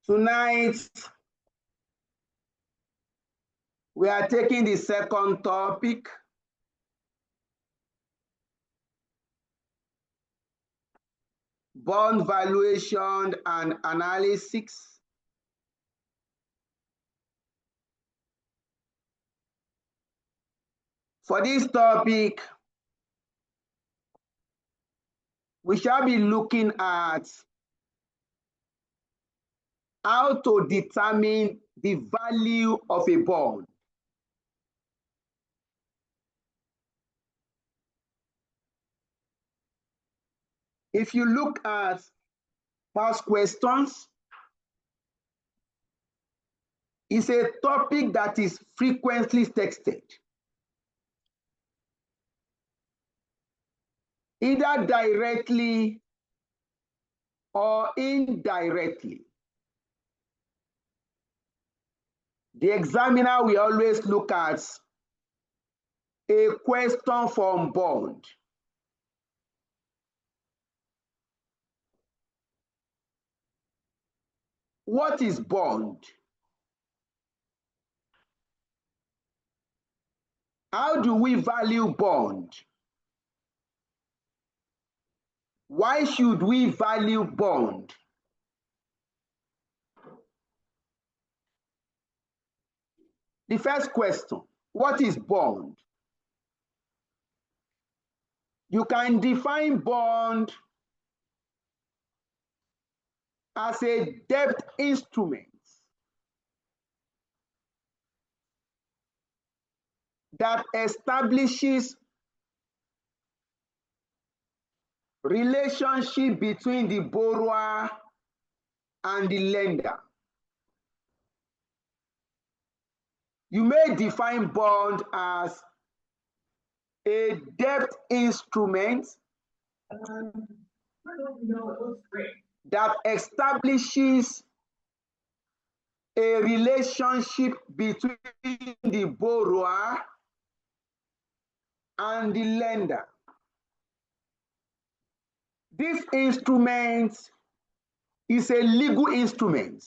Tonight, we are taking the second topic, bond valuation and analysis. For this topic, we shall be looking at how to determine the value of a bond. If you look at past questions, it's a topic that is frequently texted, either directly or indirectly. The examiner will always look at a question from bond. What is bond? How do we value bond? Why should we value bond? The first question, what is bond? You can define bond as a debt instrument that establishes relationship between the borrower and the lender. You may define bond as a debt instrument that establishes a relationship between the borrower and the lender. This instrument is a legal instrument.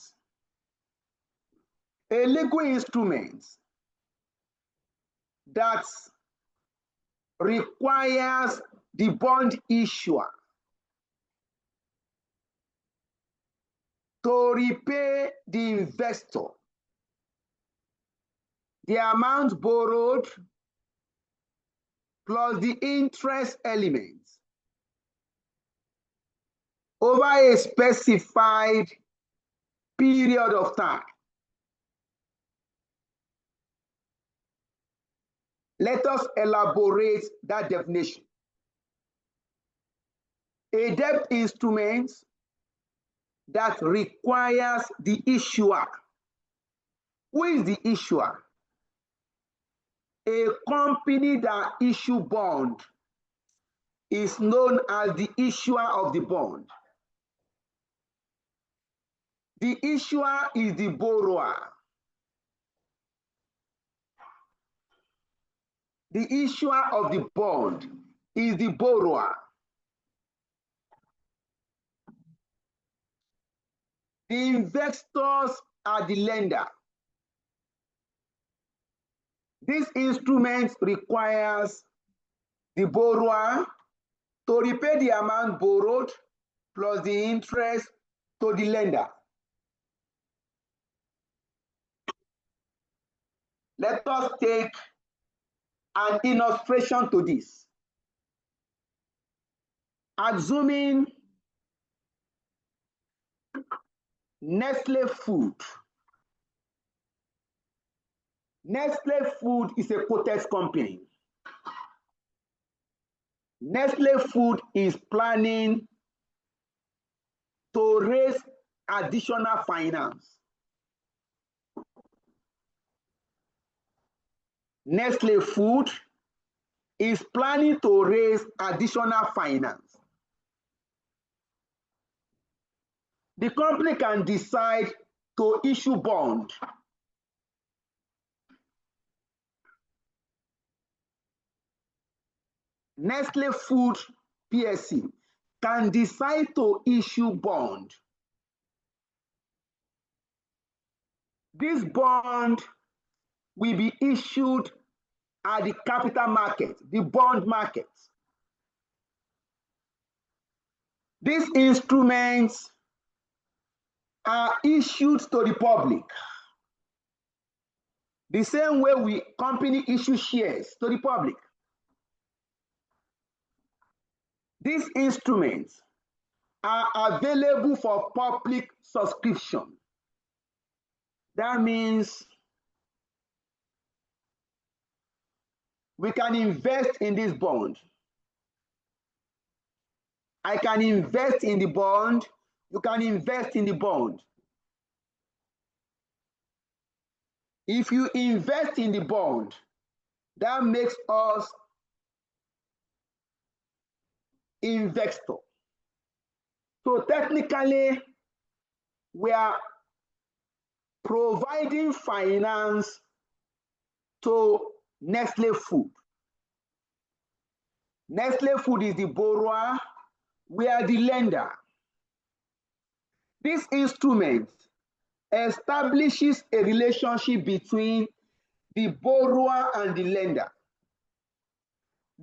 A legal instrument that requires the bond issuer to repay the investor the amount borrowed plus the interest elements over a specified period of time. Let us elaborate that definition. A debt instrument that requires the issuer. Who is the issuer? A company that issue bond is known as the issuer of the bond. The issuer is the borrower. The issuer of the bond is the borrower. The investors are the lender. This instrument requires the borrower to repay the amount borrowed plus the interest to the lender. Let us take an illustration to this. Assuming Nestle Food. Nestle Food is a quoted company. Nestle Food is planning to raise additional finance. Nestle Food is planning to raise additional finance. The company can decide to issue bond. Nestle Food PSC can decide to issue bond This bond will be issued at the capital market, the bond market. These instruments are issued to the public. The same way company issue shares to the public. These instruments are available for public subscription. That means we can invest in this bond. I can invest in the bond. You can invest in the bond. If you invest in the bond, that makes us investor. So technically, we are providing finance to Nestle Food. Nestle Food is the borrower, we are the lender. This instrument establishes a relationship between the borrower and the lender.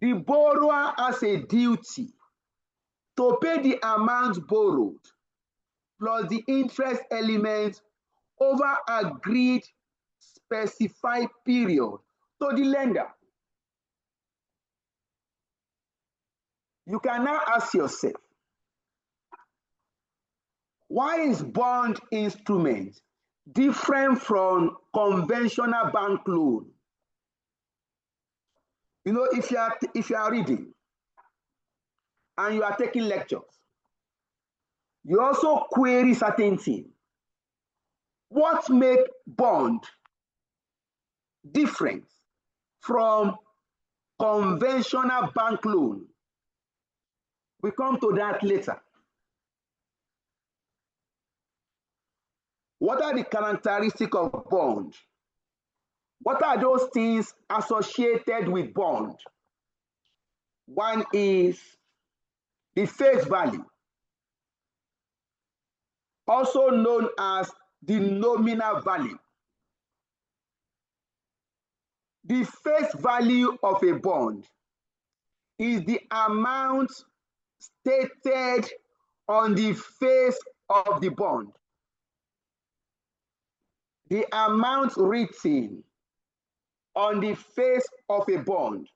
The borrower has a duty to pay the amount borrowed plus the interest element over agreed specified period to the lender. You can now ask yourself, why is bond instrument different from conventional bank loan? You know, if you are reading and you are taking lectures, you also query certain things. What makes bond different from conventional bank loan? We come to that later. What are the characteristics of bond? What are those things associated with bond? One is the face value, also known as the nominal value. The face value of a bond is the amount stated on the face of the bond. The amount written on the face of a bond.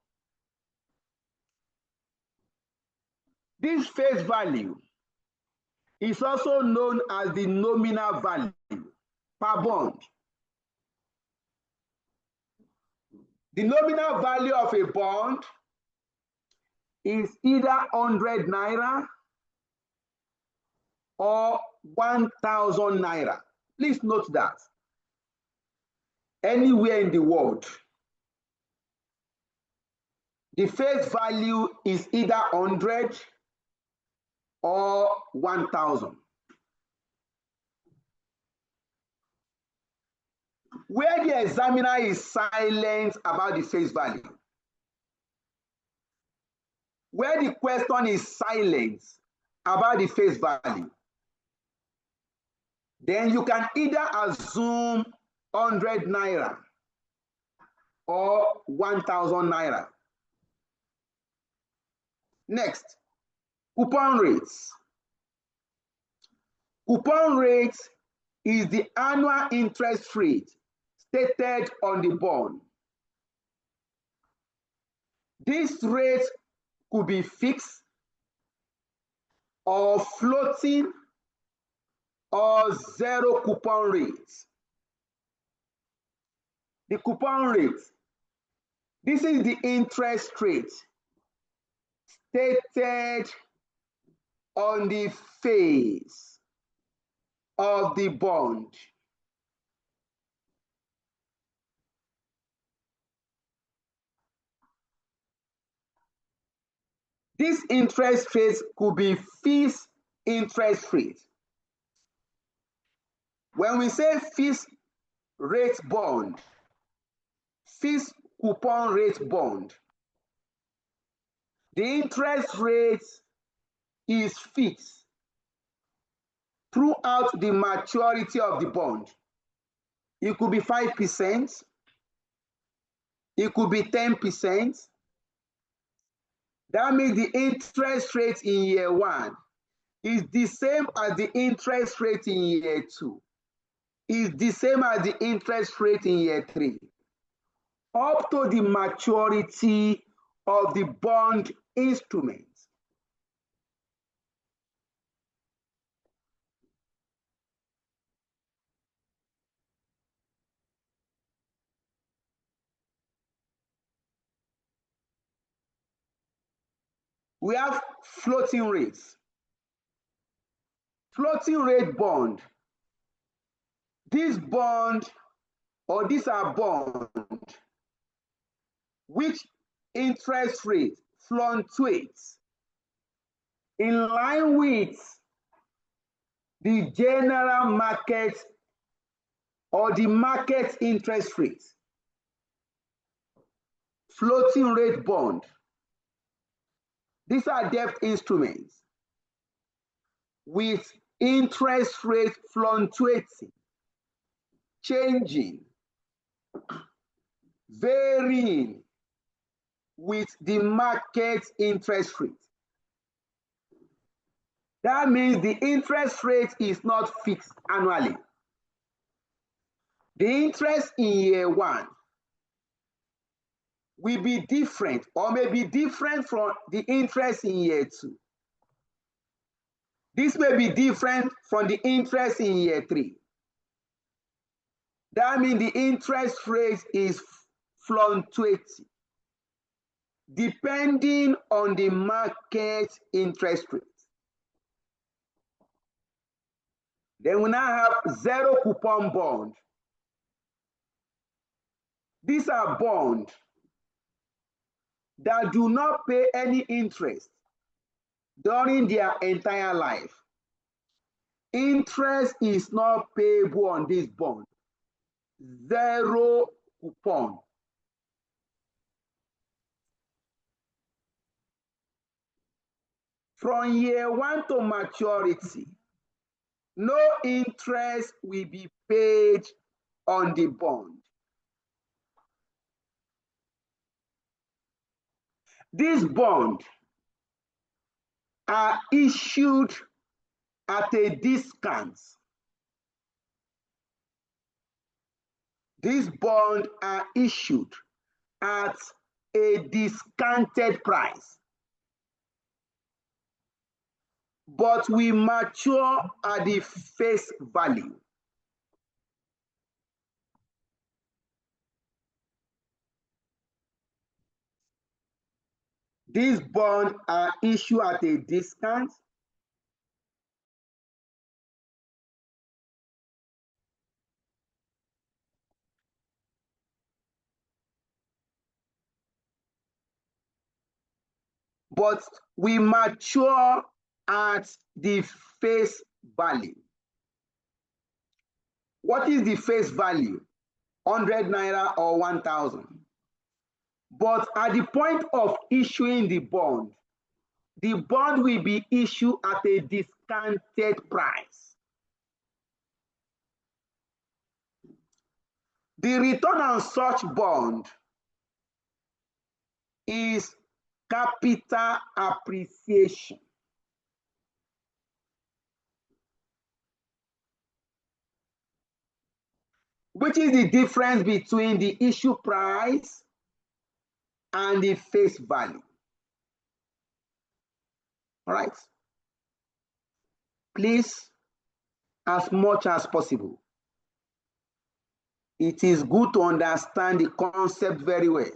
This face value is also known as the nominal value per bond. The nominal value of a bond is either 100 naira or 1,000 naira. Please note that anywhere in the world, the face value is either 100 or 1,000. Where the examiner is silent about the face value, where the question is silent about the face value, then you can either assume 100 naira or 1,000 naira. Next, coupon rates. Coupon rate is the annual interest rate stated on the bond. This rate could be fixed or floating or zero coupon rate. The coupon rate, this is the interest rate stated on the face of the bond. This interest rate could be fixed interest rate. When we say fixed rate bond, fixed coupon rate bond, the interest rate is fixed throughout the maturity of the bond. It could be 5%. It could be 10%. That means the interest rate in year one is the same as the interest rate in year two. Is the same as the interest rate in year three, up to the maturity of the bond instrument. We have floating rates. Floating rate bond. This bond, or these are bonds which interest rate fluctuates in line with the general market or the market interest rate. Floating rate bond. These are debt instruments with interest rate fluctuating, changing, varying with the market interest rate. That means the interest rate is not fixed annually. The interest in year one will be different or may be different from the interest in year two. This may be different from the interest in year three. That means the interest rate is fluctuating depending on the market interest rate. Then we now have zero coupon bond. These are bonds that do not pay any interest during their entire life. Interest is not payable on this bond. Zero coupon. From year one to maturity, no interest will be paid on the bond. These bonds are issued at a discount. These bonds are issued at a discounted price, but we mature at the face value. These bonds are issued at a discount, but we mature at the face value. What is the face value? 100 naira or 1,000. But at the point of issuing the bond will be issued at a discounted price. The return on such bond is capital appreciation. Which is the difference between the issue price and the face value. All right. Please, as much as possible, it is good to understand the concept very well.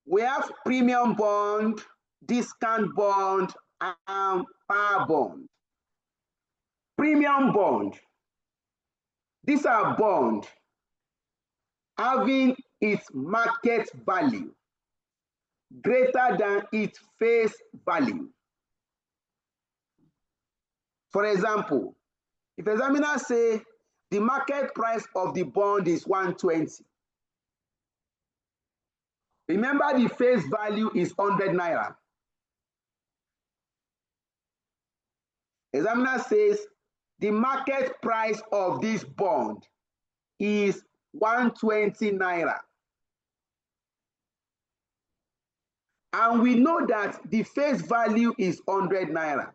We have premium bond, discount bond, and par bond. Premium bond. These are bonds having its market value greater than its face value. For example, if examiners say the market price of the bond is 120, Remember, the face value is 100 naira. Examiner says the market price of this bond is 120 naira. And we know that the face value is 100 naira.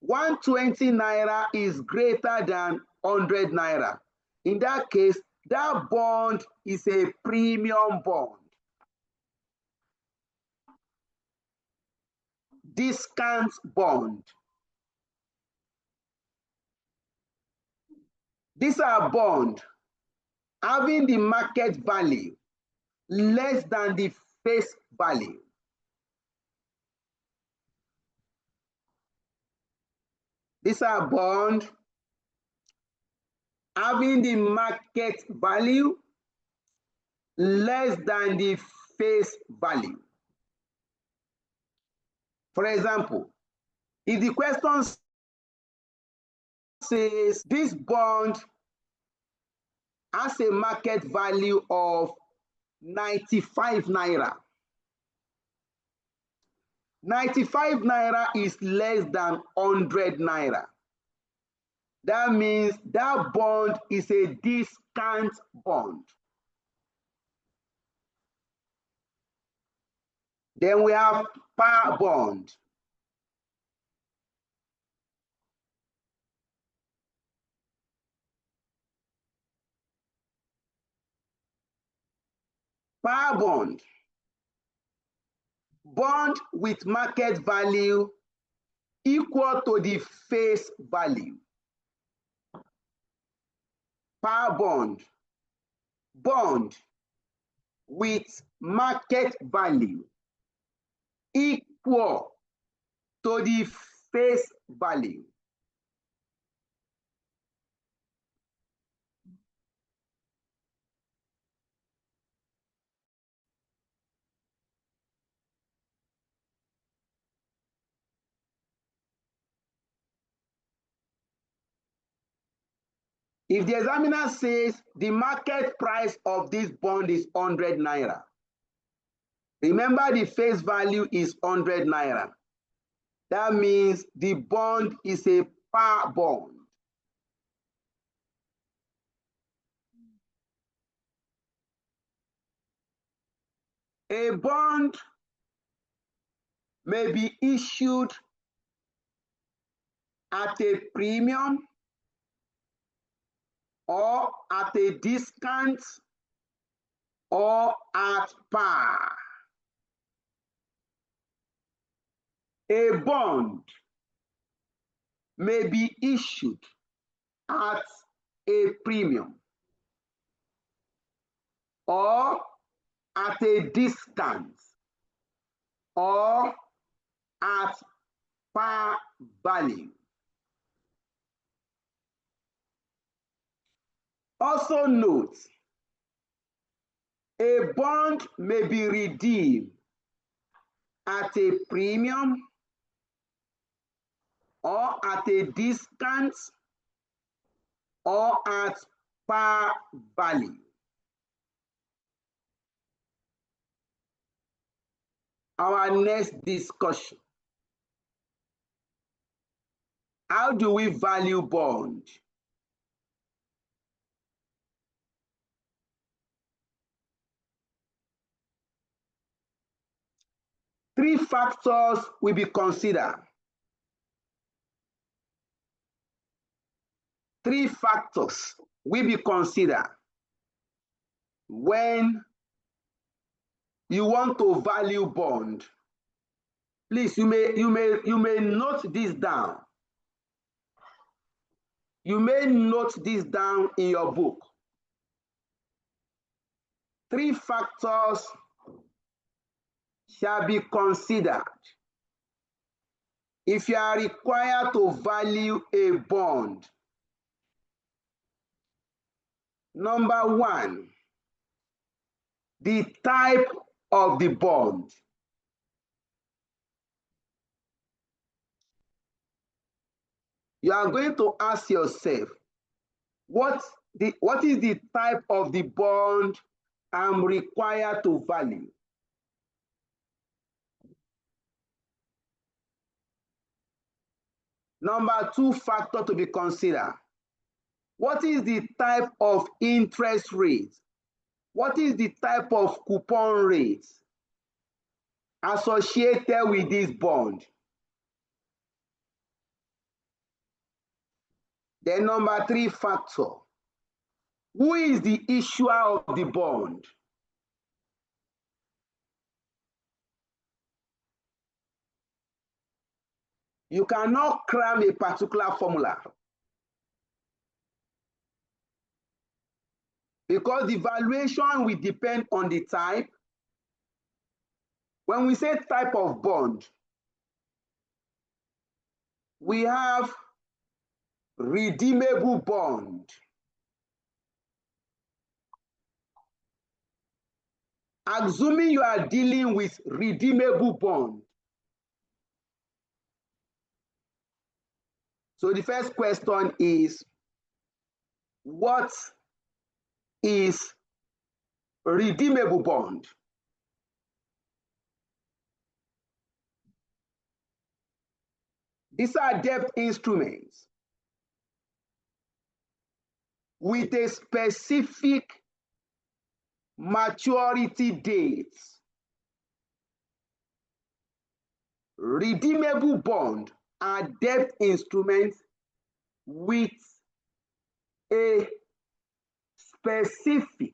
120 naira is greater than 100 naira. In that case, that bond is a premium bond. Discount bond. These are bonds having the market value less than the face value. These are bonds having the market value less than the face value. For example, if the question says this bond has a market value of 95 naira. 95 naira is less than 100 naira. That means that bond is a discount bond. Then we have par bond. Par bond. Bond with market value equal to the face value. Par bond. Bond with market value equal to the face value. If the examiner says the market price of this bond is 100 naira, remember the face value is 100 naira. That means the bond is a par bond. A bond may be issued at a premium or at a discount or at par. A bond may be issued at a premium or at a discount or at par value. Also note, a bond may be redeemed at a premium or at a discount or at par value. Our next discussion. How do we value bond? Three factors will be considered. Three factors will be considered when you want to value bond. Please, you may note this down. You may note this down in your book. Three factors shall be considered if you are required to value a bond. Number one, the type of the bond. You are going to ask yourself, what is the type of the bond am required to value. Number 2 factor to be considered. What is the type of interest rate? What is the type of coupon rate associated with this bond? Then number 3 factor. Who is the issuer of the bond? You cannot cram a particular formula because the valuation will depend on the type. When we say type of bond, we have redeemable bond. Assuming you are dealing with redeemable bond. So the first question is, what is redeemable bond? These are debt instruments with a specific maturity date. Redeemable bond are debt instruments with a specific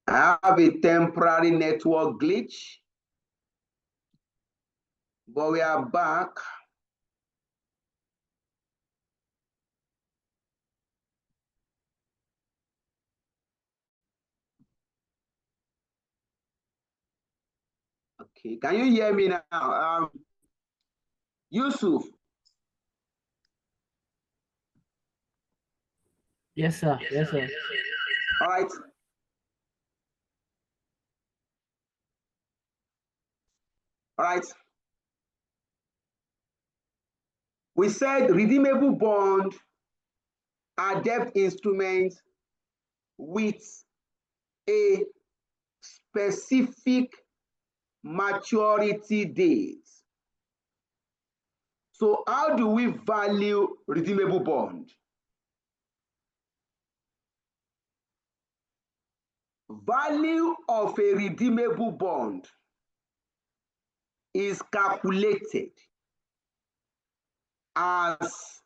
I have a temporary network glitch, but we are back. Okay, can you hear me now? Yusuf. Yes, sir. Yes, sir. All right. All right. We said redeemable bond are debt instruments with a specific maturity date. So how do we value redeemable bond? Value of a redeemable bond is calculated as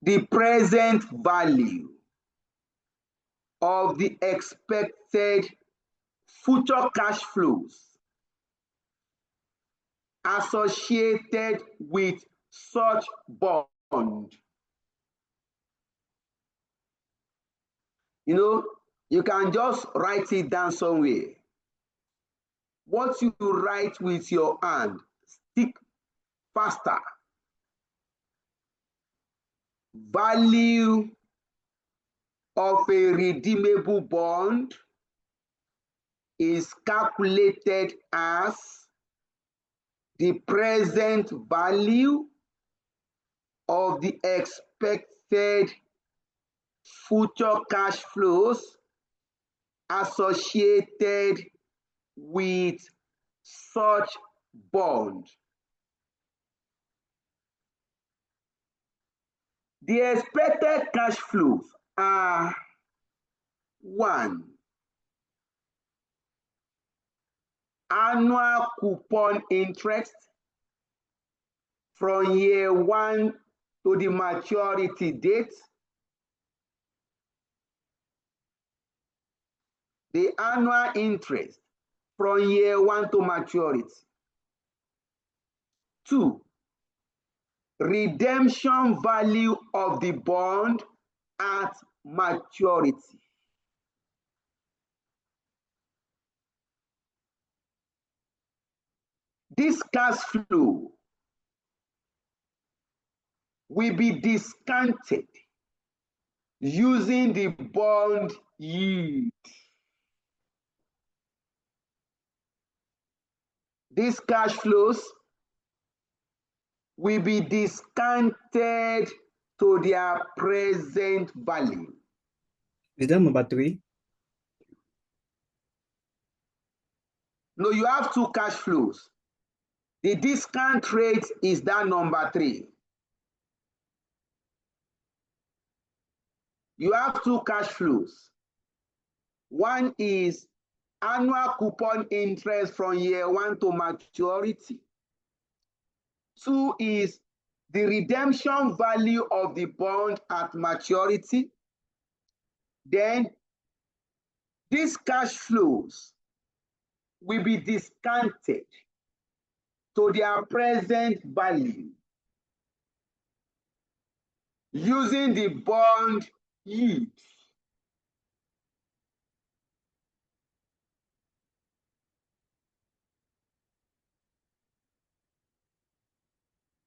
the present value of the expected future cash flows associated with such bond. You know, you can just write it down somewhere. What you write with your hand, stick faster. Value of a redeemable bond is calculated as the present value of the expected future cash flows associated with such bond. The expected cash flows are 1. Annual coupon interest from year 1 to the maturity date. The annual interest from year 1 to maturity. 2, redemption value of the bond at maturity. This cash flow will be discounted using the bond yield. These cash flows will be discounted to their present value. Is that number 3? No, you have 2 cash flows. The discount rate is that number 3. You have 2 cash flows. One is annual coupon interest from year 1 to maturity. 2 is the redemption value of the bond at maturity. Then these cash flows will be discounted to their present value using the bond yield.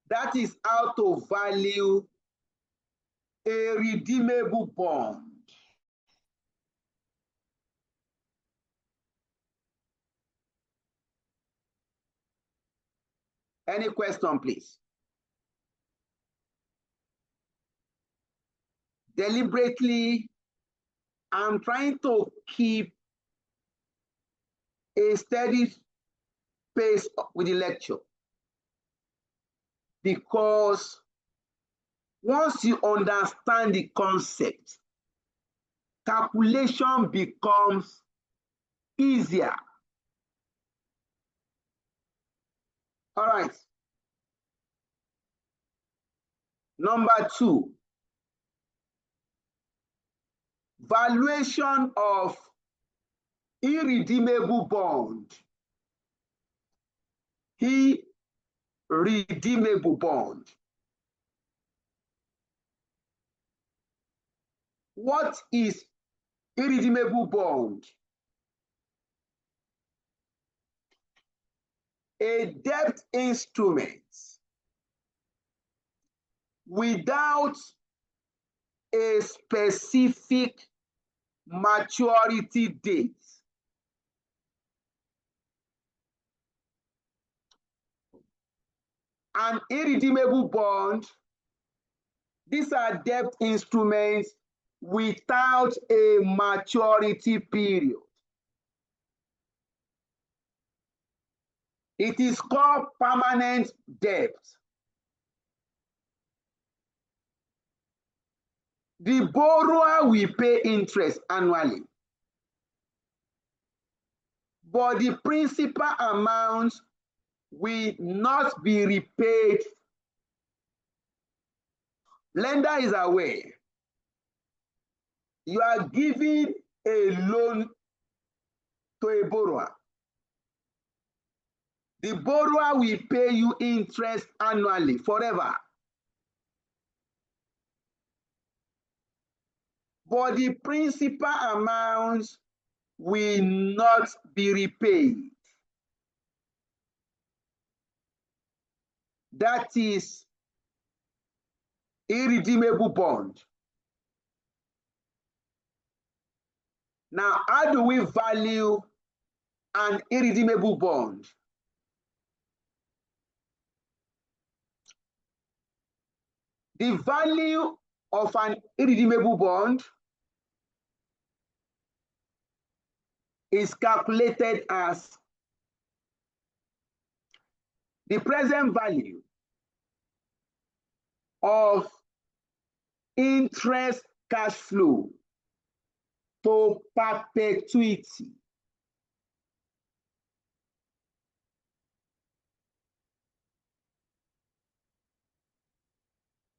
That is how to value a redeemable bond. Any question, please? Deliberately, I'm trying to keep a steady pace with the lecture, because once you understand the concept, calculation becomes easier. All right. Number 2, valuation of irredeemable bond. Irredeemable bond. What is irredeemable bond? A debt instrument without a specific maturity date. An irredeemable bond, these are debt instruments without a maturity period. It is called permanent debt. The borrower will pay interest annually, but the principal amount will not be repaid. Lender is aware. You are giving a loan to a borrower. The borrower will pay you interest annually forever. But the principal amount will not be repaid. That is irredeemable bond. Now, how do we value an irredeemable bond? The value of an irredeemable bond is calculated as the present value of interest cash flow to perpetuity.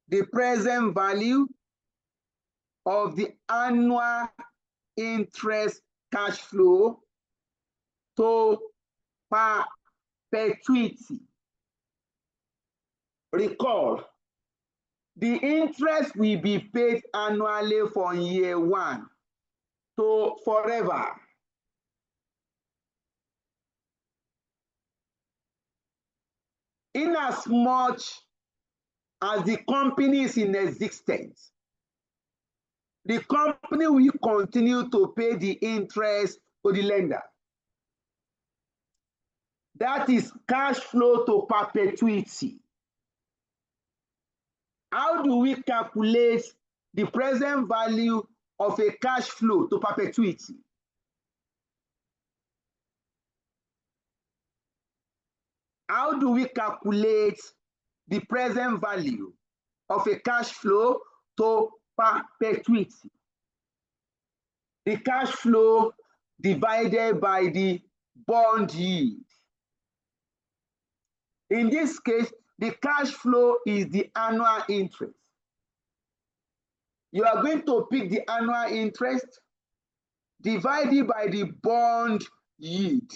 The present value of the annual interest cash flow to perpetuity. Recall, the interest will be paid annually from year 1 to forever. Inasmuch as the company is in existence, the company will continue to pay the interest to the lender. That is cash flow to perpetuity. How do we calculate the present value of a cash flow to perpetuity? How do we calculate the present value of a cash flow to perpetuity? The cash flow divided by the bond yield. In this case, the cash flow is the annual interest. You are going to pick the annual interest divided by the bond yield.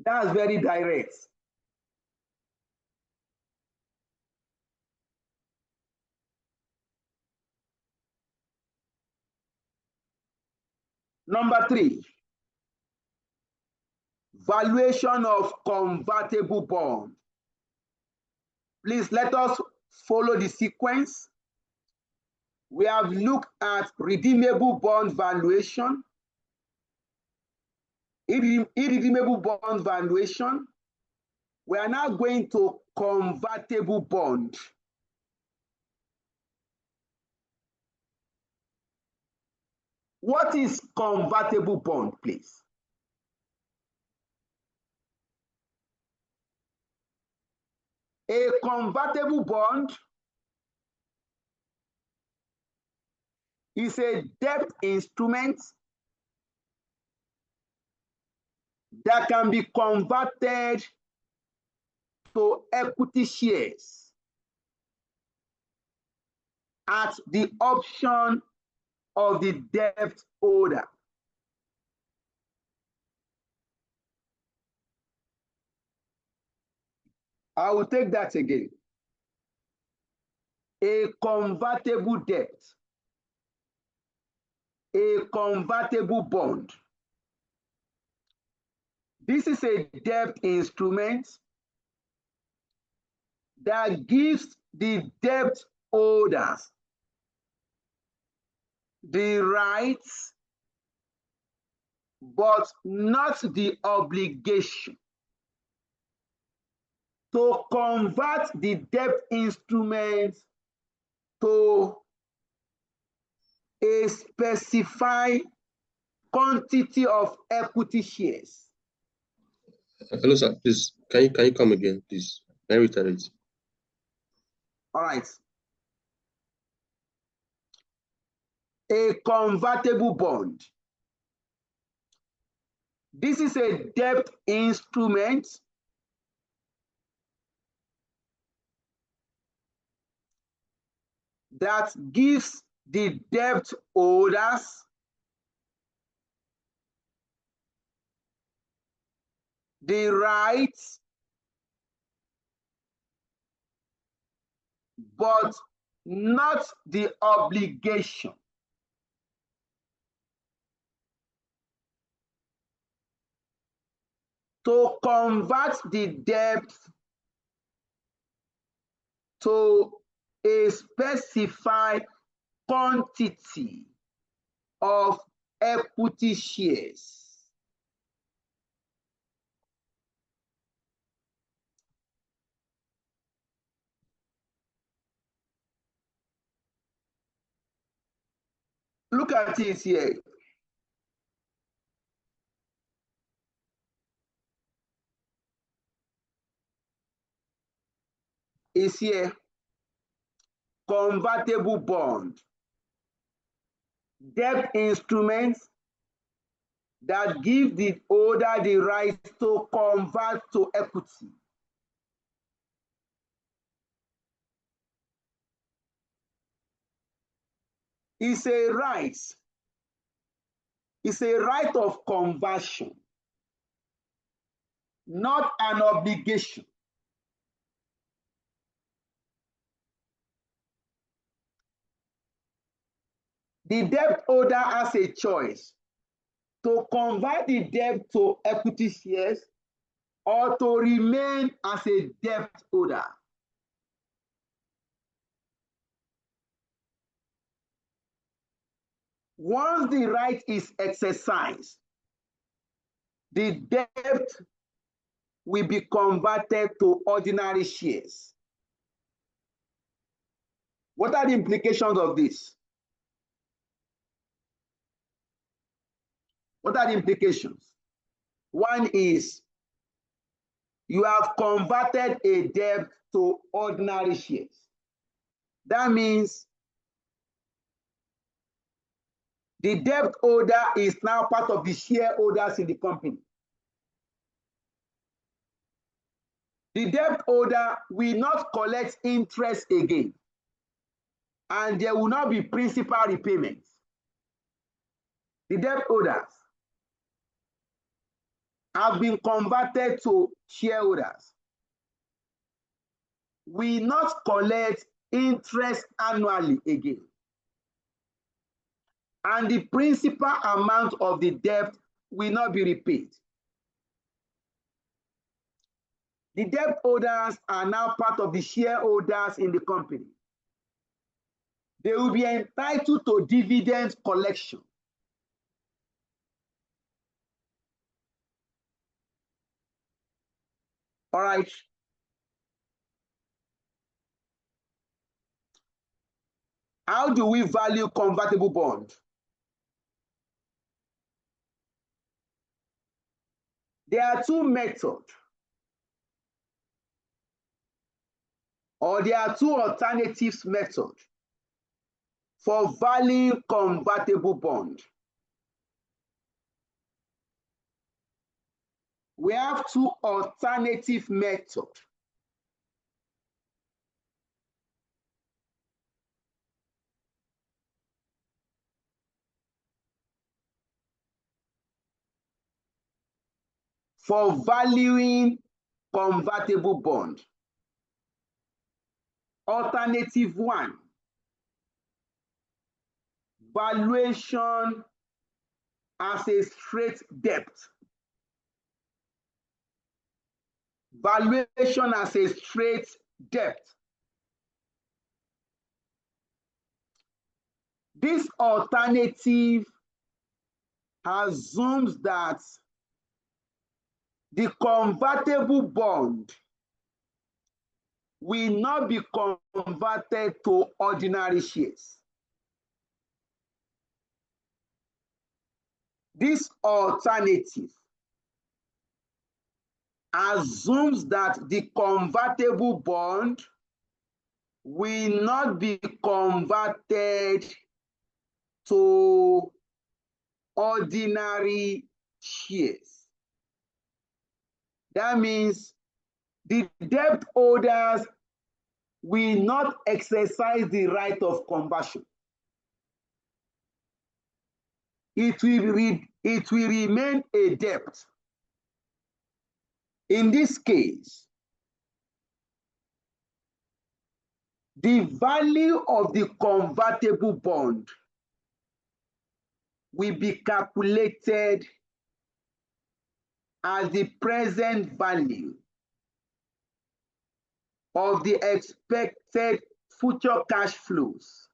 That's very direct. Number 3, valuation of convertible bond. Please let us follow the sequence. We have looked at redeemable bond valuation, irredeemable bond valuation. We are now going to convertible bond. What is convertible bond, please? A convertible bond is a debt instrument that can be converted to equity shares at the option of the debt holder. I will take that again. A convertible debt, a convertible bond. This is a debt instrument that gives the debt holders the rights but not the obligation to convert the debt instrument to a specified quantity of equity shares. Hello, sir. Please, can you come again, please? Can you reiterate? All right. A convertible bond. This is a debt instrument that gives the debt holders the rights but not the obligation to convert the debt to a specified quantity of equity shares. Look at it here. It's here. Convertible bond. Debt instruments that give the holder the right to convert to equity. It's a right It's a right of conversion, not an obligation. The debt holder has a choice to convert the debt to equity shares or to remain as a debt holder. Once the right is exercised, the debt will be converted to ordinary shares. What are the implications of this? What are the implications? One is you have converted a debt to ordinary shares. That means the debt holder is now part of the shareholders in the company. The debt holder will not collect interest again, and there will not be principal repayments. The debt holders have been converted to shareholders. We not collect interest annually again, and the principal amount of the debt will not be repaid. The debt holders are now part of the shareholders in the company. They will be entitled to dividend collection. All right. How do we value convertible bond? There are two methods, or there are two alternatives methods for valuing convertible bond. We have two alternative methods. For valuing convertible bond. Alternative one, valuation as a straight debt. Valuation as a straight debt. This alternative assumes that the convertible bond will not be converted to ordinary shares. This alternative assumes that the convertible bond will not be converted to ordinary shares. That means the debt holders will not exercise the right of conversion. It will remain a debt. In this case, the value of the convertible bond will be calculated as the present value of the expected future cash flows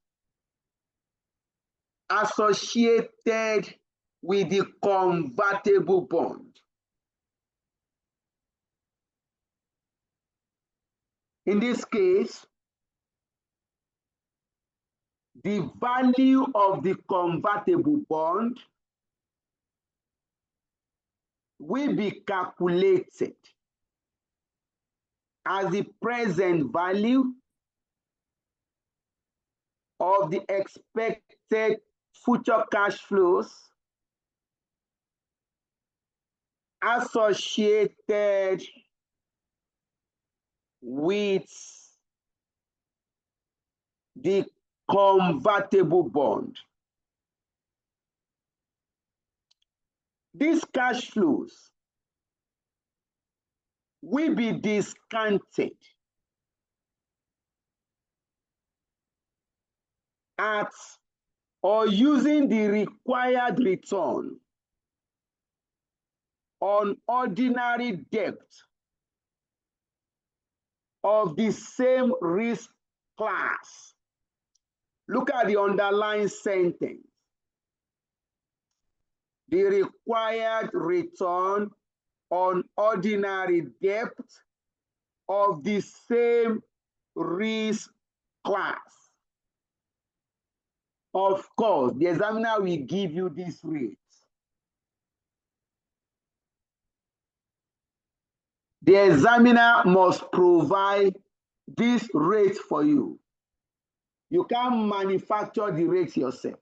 associated with the convertible bond. In this case, the value of the convertible bond will be calculated as the present value of the expected future cash flows associated with the convertible bond. these cash flows will be discounted at or using the required return on ordinary debt of the same risk class. Look at the underlying sentence. The required return on ordinary debt of the same risk class. Of course, the examiner will give you this rate. The examiner must provide this rate for you. You can't manufacture the rate yourself.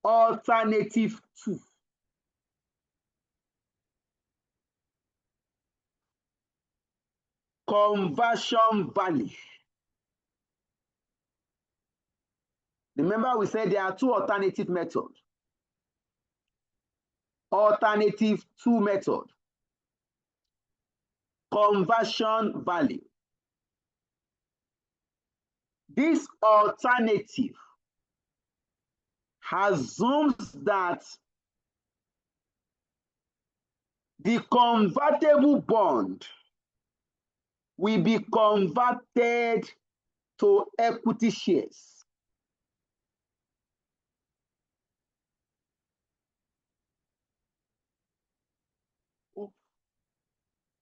Alternative 2. Conversion value. Remember we said there are two alternative methods. Alternative 2 method. Conversion value. This alternative assumes that the convertible bond will be converted to equity shares.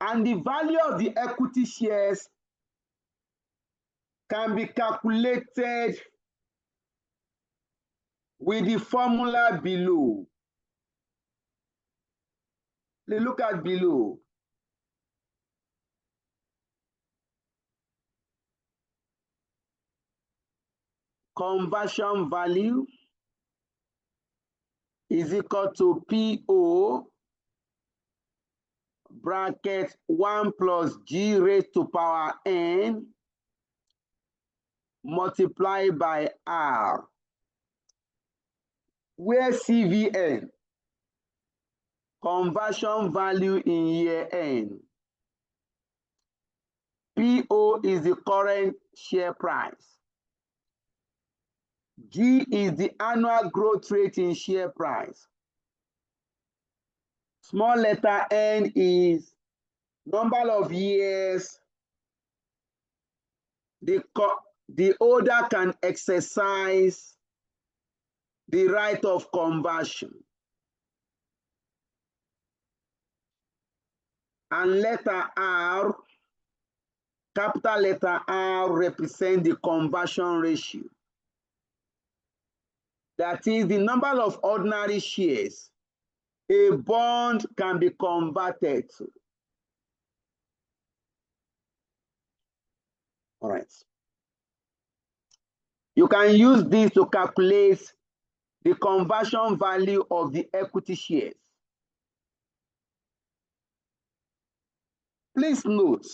And the value of the equity shares can be calculated with the formula below. Look at below. Conversion value is equal to PO bracket 1 plus G raised to power N multiplied by R, where CVN, conversion value in year N, PO is the current share price, G is the annual growth rate in share price, small letter N is number of years the holder can exercise the right of conversion. And letter R, capital letter R, represents the conversion ratio. That is the number of ordinary shares a bond can be converted to. All right. You can use this to calculate the conversion value of the equity shares. Please note,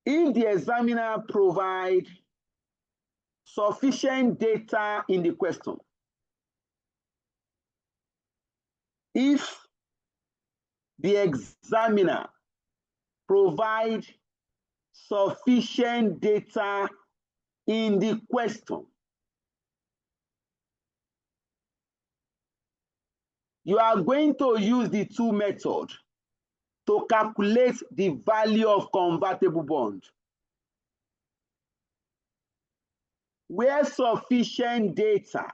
if the examiner provides sufficient data in the question, if the examiner provides sufficient data in the question, you are going to use the two methods to calculate the value of convertible bond. Where sufficient data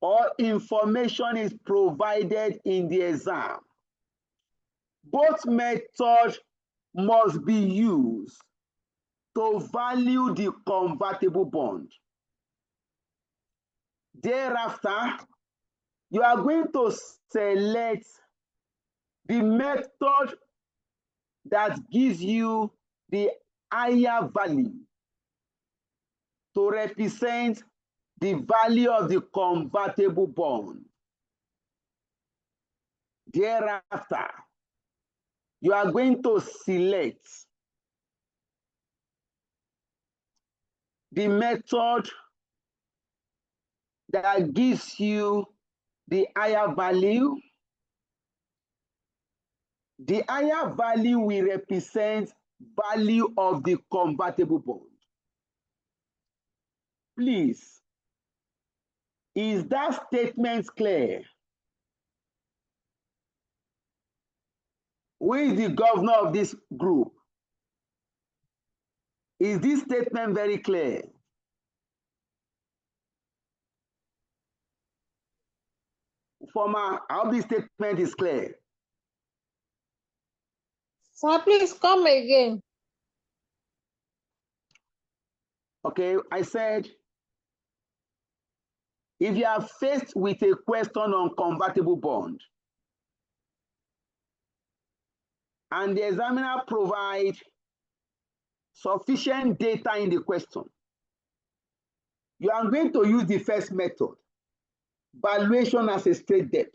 or information is provided in the exam, both methods must be used to value the convertible bond. Thereafter, you are going to select the method that gives you the higher value to represent the value of the convertible bond. Thereafter, you are going to select the method that gives you the higher value. The higher value will represent value of the convertible bond. Please, is that statement clear? Who is the governor of this group? Is this statement very clear? Former, I hope this statement is clear. Sir, please come again. Okay, I said, if you are faced with a question on convertible bond, and the examiner provides sufficient data in the question, you are going to use the first method, valuation as a straight debt.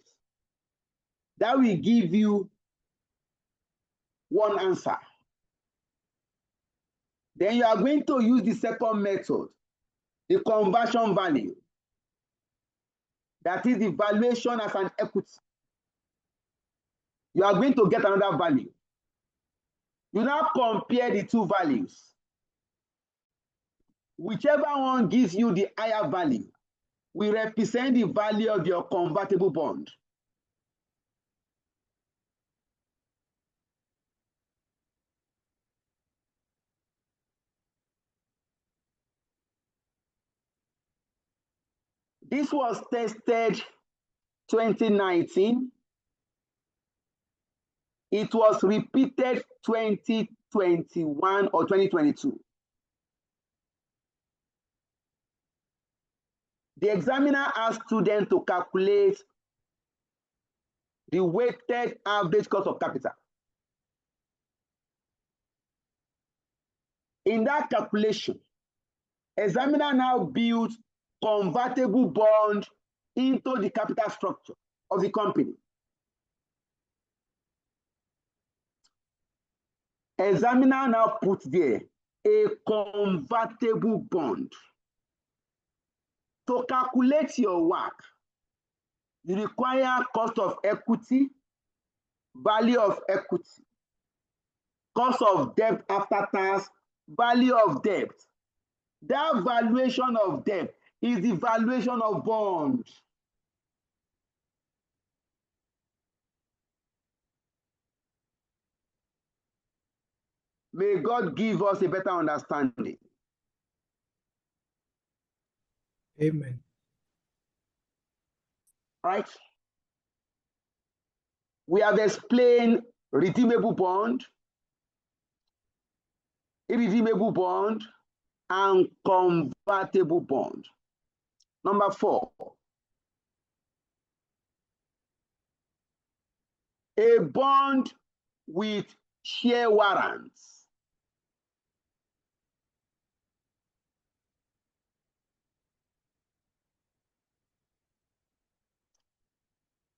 That will give you one answer. Then you are going to use the second method, the conversion value. That is the valuation as an equity. You are going to get another value. You now compare the two values. Whichever one gives you the higher value will represent the value of your convertible bond. This was tested 2019. It was repeated 2021 or 2022. The examiner asked students to calculate the weighted average cost of capital. In that calculation, examiner now built convertible bond into the capital structure of the company. Examiner now put there a convertible bond. To calculate your work, you require cost of equity, value of equity, cost of debt after tax, value of debt. That valuation of debt is the valuation of bond. May God give us a better understanding. Amen. Right? We have explained redeemable bond, irredeemable bond, and convertible bond. Number 4, a bond with share warrants.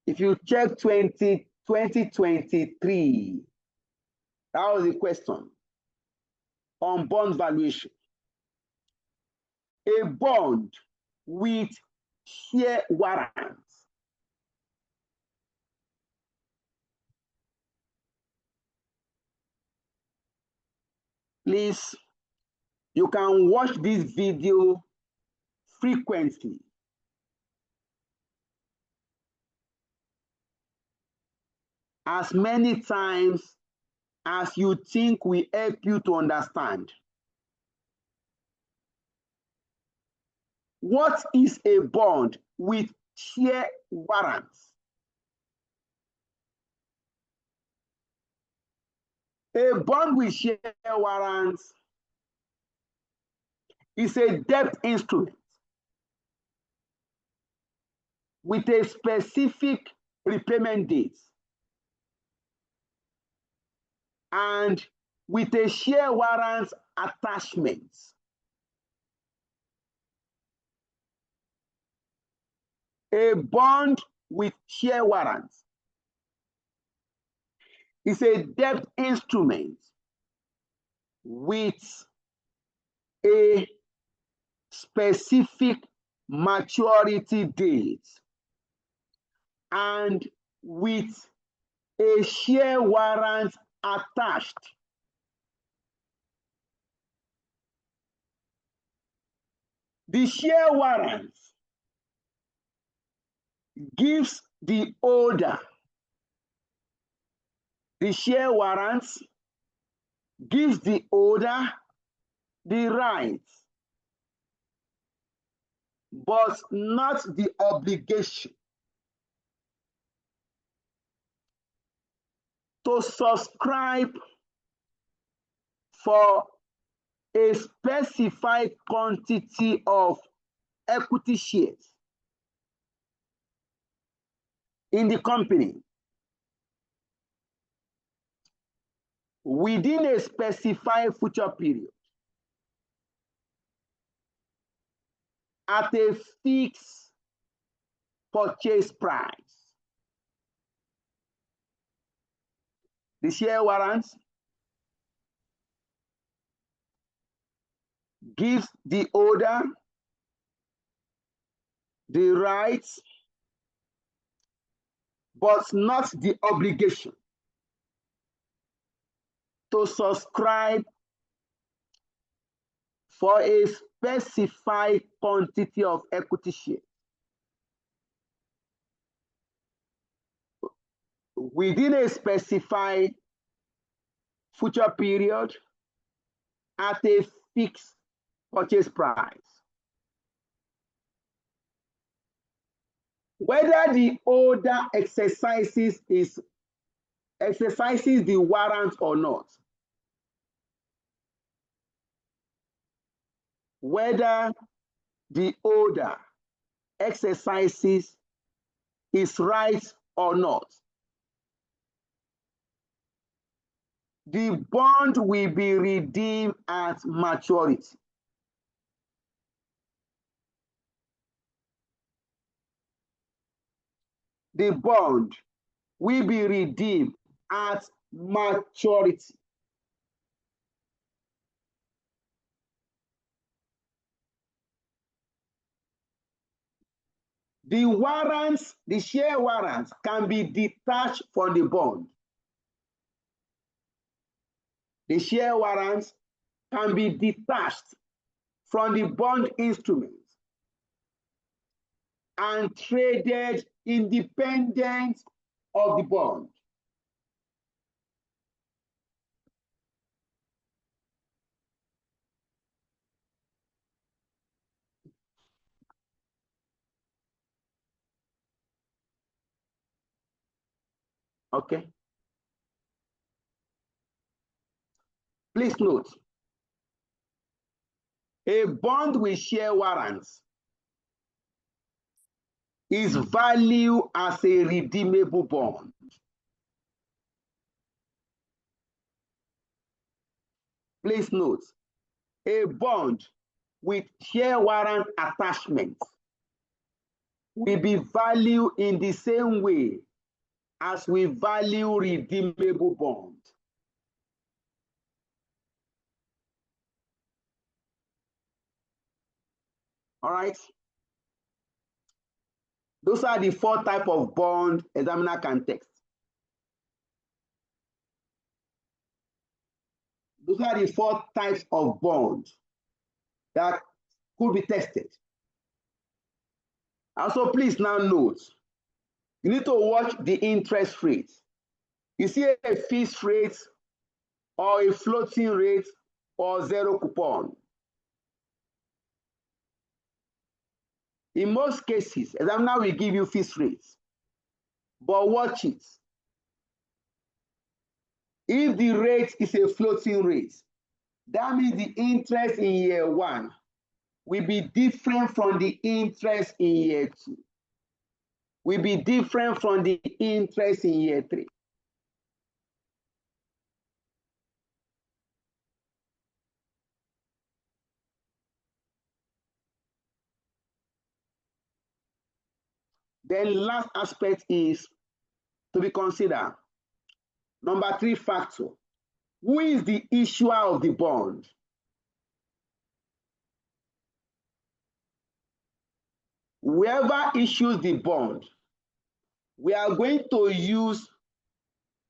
If you check 2023, that was the question on bond valuation. A bond with share warrants. Please, you can watch this video frequently. As many times as you think will help you to understand. What is a bond with share warrants? A bond with share warrants is a debt instrument with a specific repayment date and with a share warrants attachment. A bond with share warrants is a debt instrument with a specific maturity date and with a share warrant attached. The share warrant gives the holder, the share warrant gives the holder the right, but not the obligation to subscribe for a specified quantity of equity shares in the company within a specified future period at a fixed purchase price. The share warrant gives the holder the rights but not the obligation to subscribe for a specified quantity of equity shares within a specified future period at a fixed purchase price. Whether the holder exercises the warrant or not, whether the holder exercises his rights or not, the bond will be redeemed at maturity. The bond will be redeemed at maturity. The warrants, the share warrants, can be detached from the bond. The share warrants can be detached from the bond instruments and traded independent of the bond. Okay. Please note, a bond with share warrants is valued as a redeemable bond. Please note, a bond with share warrant attachment will be valued in the same way as we value redeemable bonds. All right. Those are the 4 types of bond examiner can text. Those are the 4 types of bonds that could be tested. Also, please now note, you need to watch the interest rate. You see a fixed rate or a floating rate or zero coupon. In most cases, examiner will give you fixed rates, but watch it. If the rate is a floating rate, that means the interest in year 1 will be different from the interest in year 2, will be different from the interest in year 3. Then last aspect is to be considered. Number 3 factor, who is the issuer of the bond? whoever issues the bond, we are going to use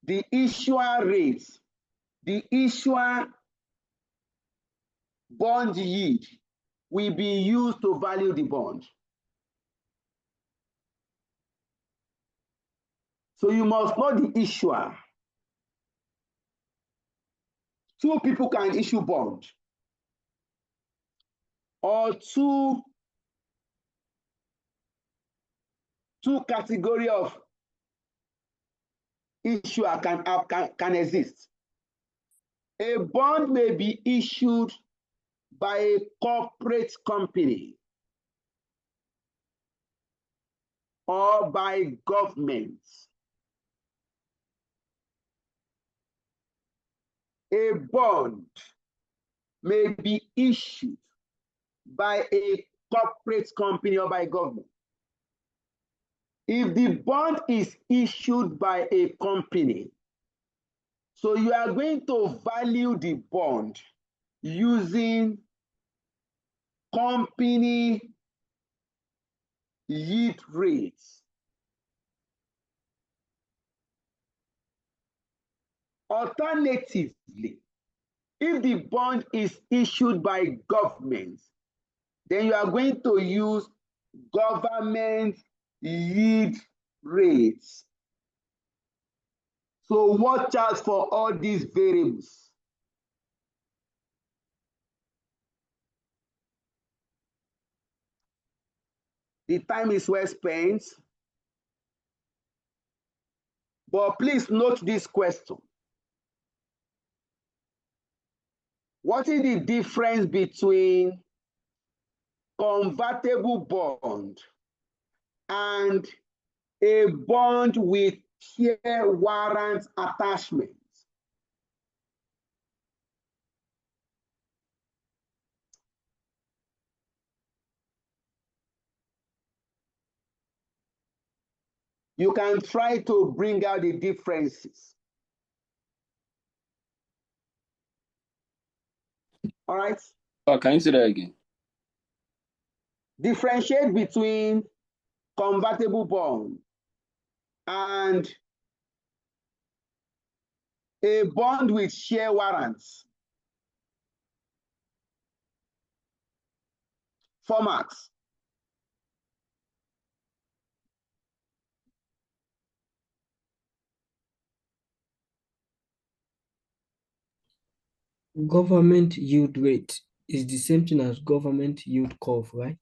the issuer rates, the issuer bond yield will be used to value the bond. So you must know the issuer. Two people can issue bond, or two category of issuer can exist. A bond may be issued by a corporate company or by government. A bond may be issued by a corporate company or by government. If the bond is issued by a company, so you are going to value the bond using company yield rates. Alternatively, if the bond is issued by government, then you are going to use government yield rates. So watch out for all these variables. The time is well spent, but please note this question. What is the difference between convertible bond and a bond with share warrant attachment? You can try to bring out the differences. All right? Oh, can you say that again? Differentiate between convertible bond and a bond with share warrants. Formats. Government yield rate is the same thing as government yield curve, right?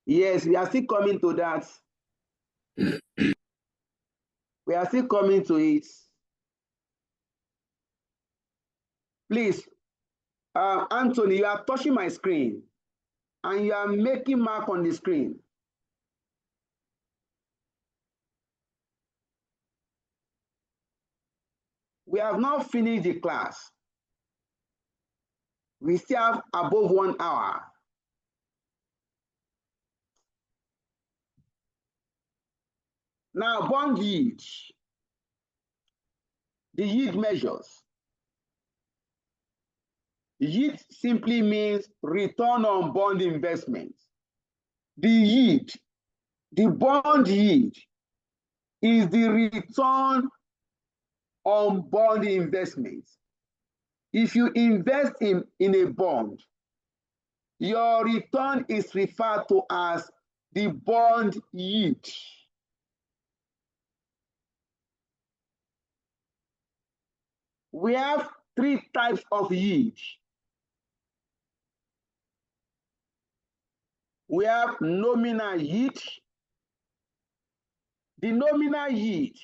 Yes, we are still coming to that. We are still coming to it. Please, Anthony, you are touching my screen and you are making mark on the screen. We have not finished the class. We still have above 1 hour. Now, bond yield. The yield measures. Yield simply means return on bond investment. The yield, the bond yield, is the return on bond investment. If you invest in a bond, your return is referred to as the bond yield. We have 3 types of yield. We have nominal yield. The nominal yield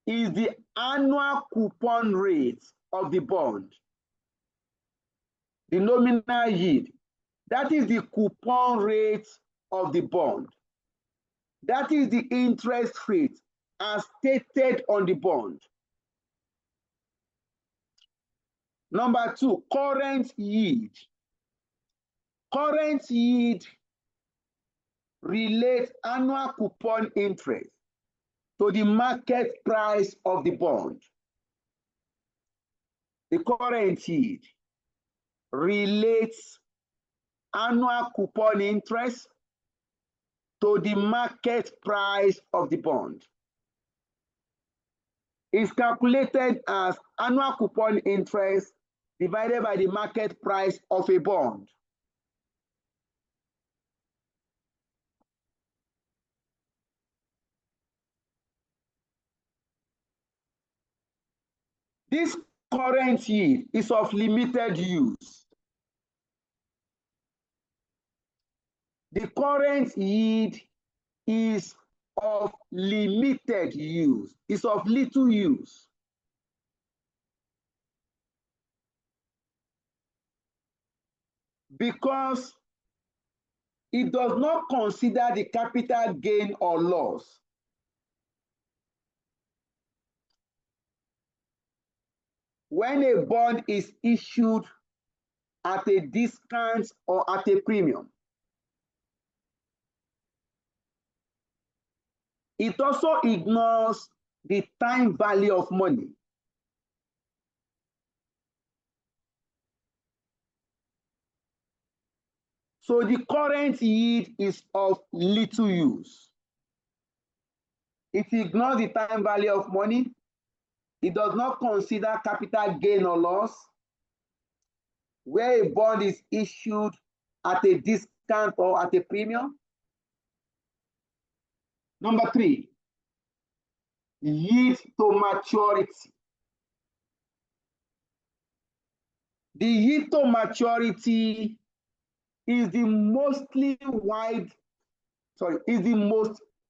is the annual coupon rate of the bond. The nominal yield, that is the coupon rate of the bond. That is the interest rate as stated on the bond. Number 2, current yield. Current yield relates annual coupon interest to the market price of the bond. The current yield relates annual coupon interest to the market price of the bond is calculated as annual coupon interest divided by the market price of a bond. This current yield is of limited use. The current yield is of limited use, is of little use. Because it does not consider the capital gain or loss. When a bond is issued at a discount or at a premium, it also ignores the time value of money. So the current yield is of little use. It ignores the time value of money. It does not consider capital gain or loss. Where a bond is issued at a discount or at a premium. Number 3, yield to maturity. The yield to maturity is the most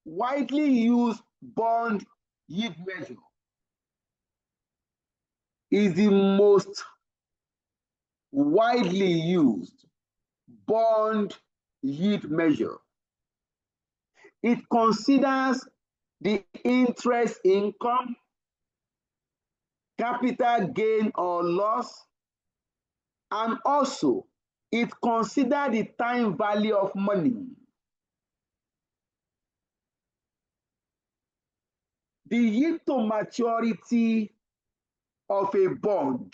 widely used bond yield measure. Is the most widely used bond yield measure. It considers the interest income, capital gain or loss, and also it considers the time value of money. The yield to maturity of a bond.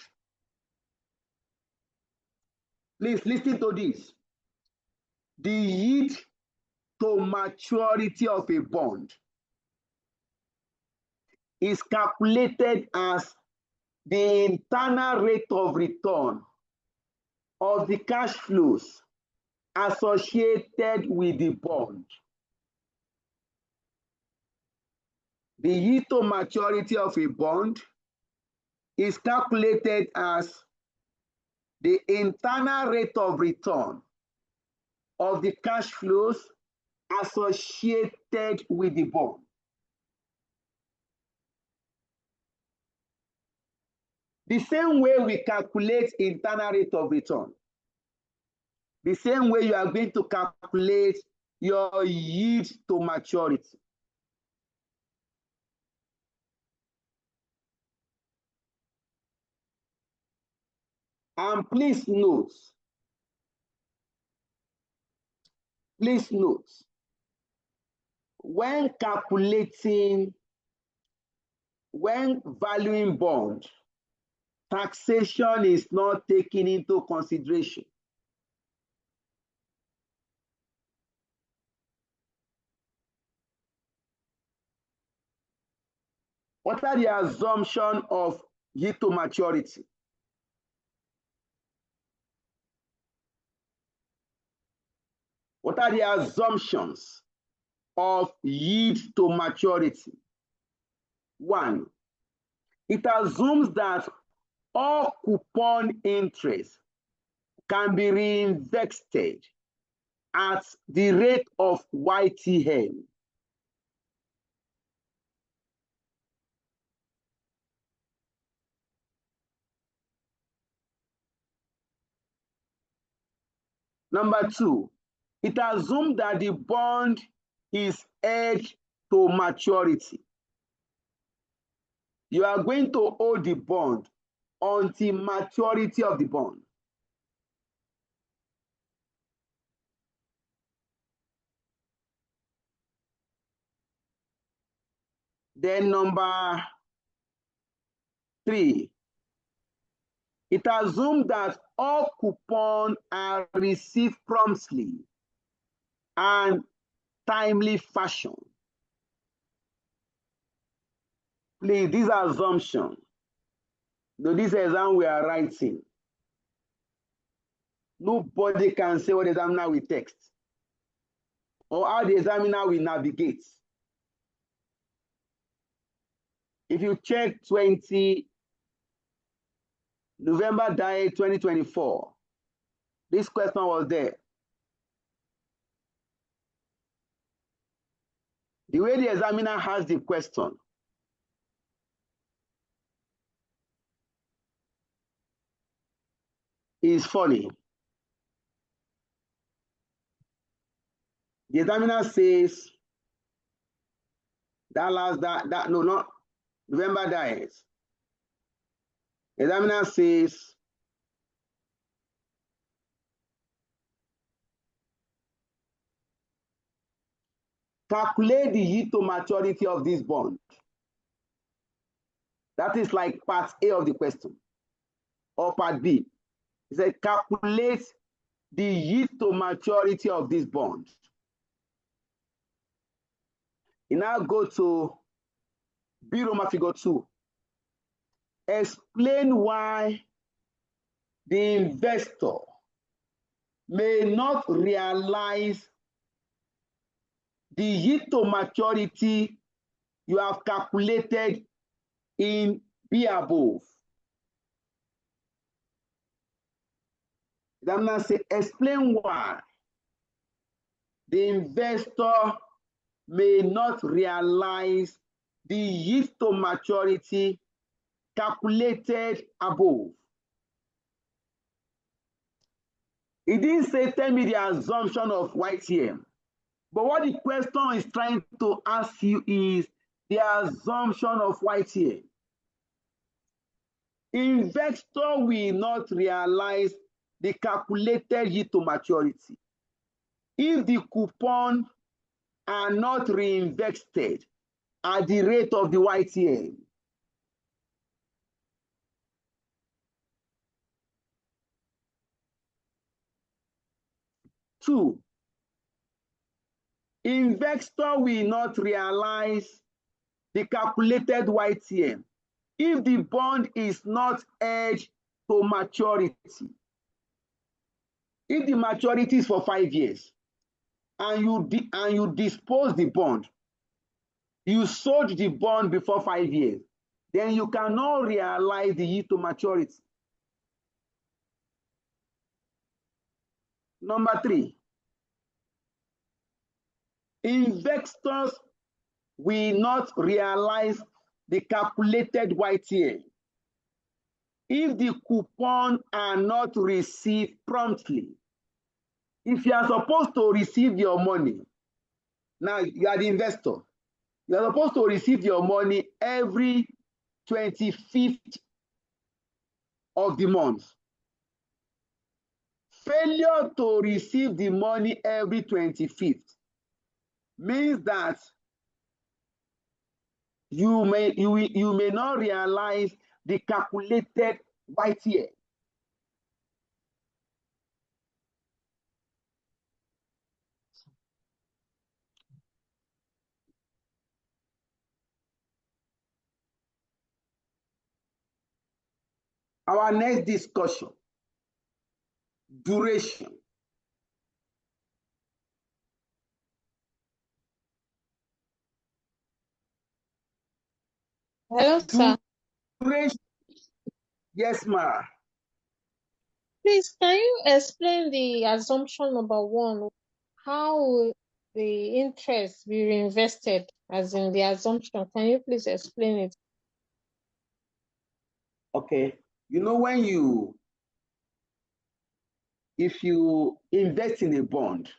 Please listen to this. The yield to maturity of a bond is calculated as the internal rate of return of the cash flows associated with the bond. The yield to maturity of a bond is calculated as the internal rate of return of the cash flows associated with the bond. The same way we calculate internal rate of return, the same way you are going to calculate your yield to maturity. And please note, when valuing bond, taxation is not taken into consideration. What are the assumptions of yield to maturity? What are the assumptions of yield to maturity? 1, it assumes that all coupon interest can be reinvested at the rate of YTM. Number 2, it assumes that the bond is hedged to maturity. You are going to hold the bond until maturity of the bond. Then number 3, it assumes that all coupons are received promptly and timely fashion. Please, these are assumptions. So this exam we are writing, nobody can say what the examiner will text or how the examiner will navigate. If you check 20 November 2024, this question was there. The way the examiner has the question is funny. The examiner says no, not November dies. The examiner says calculate the yield to maturity of this bond. That is like part A of the question or part B. He said calculate the yield to maturity of this bond. You now go to B Roman figure 2. Explain why the investor may not realize the yield to maturity you have calculated in B above. I'm going to say, explain why the investor may not realize the yield to maturity calculated above. He didn't say, tell me the assumption of YTM. But what the question is trying to ask you is the assumption of YTM. Investor will not realize the calculated yield to maturity if the coupon are not reinvested at the rate of the YTM. Two, investor will not realize the calculated YTM if the bond is not hedged to maturity. If the maturity is for 5 years and you dispose the bond, you sold the bond before 5 years, then you cannot realize the yield to maturity. Number 3, investors will not realize the calculated YTM if the coupon are not received promptly. If you are supposed to receive your money, now you are the investor, you are supposed to receive your money every 25th of the month. Failure to receive the money every 25th means that you may not realize the calculated YTM. Our next discussion, duration. Hello, sir. Duration. Yes, ma. Please, can you explain the assumption number 1? How will the interest be reinvested, as in the assumption? Can you please explain it? Okay. You know, if you invest in a bond,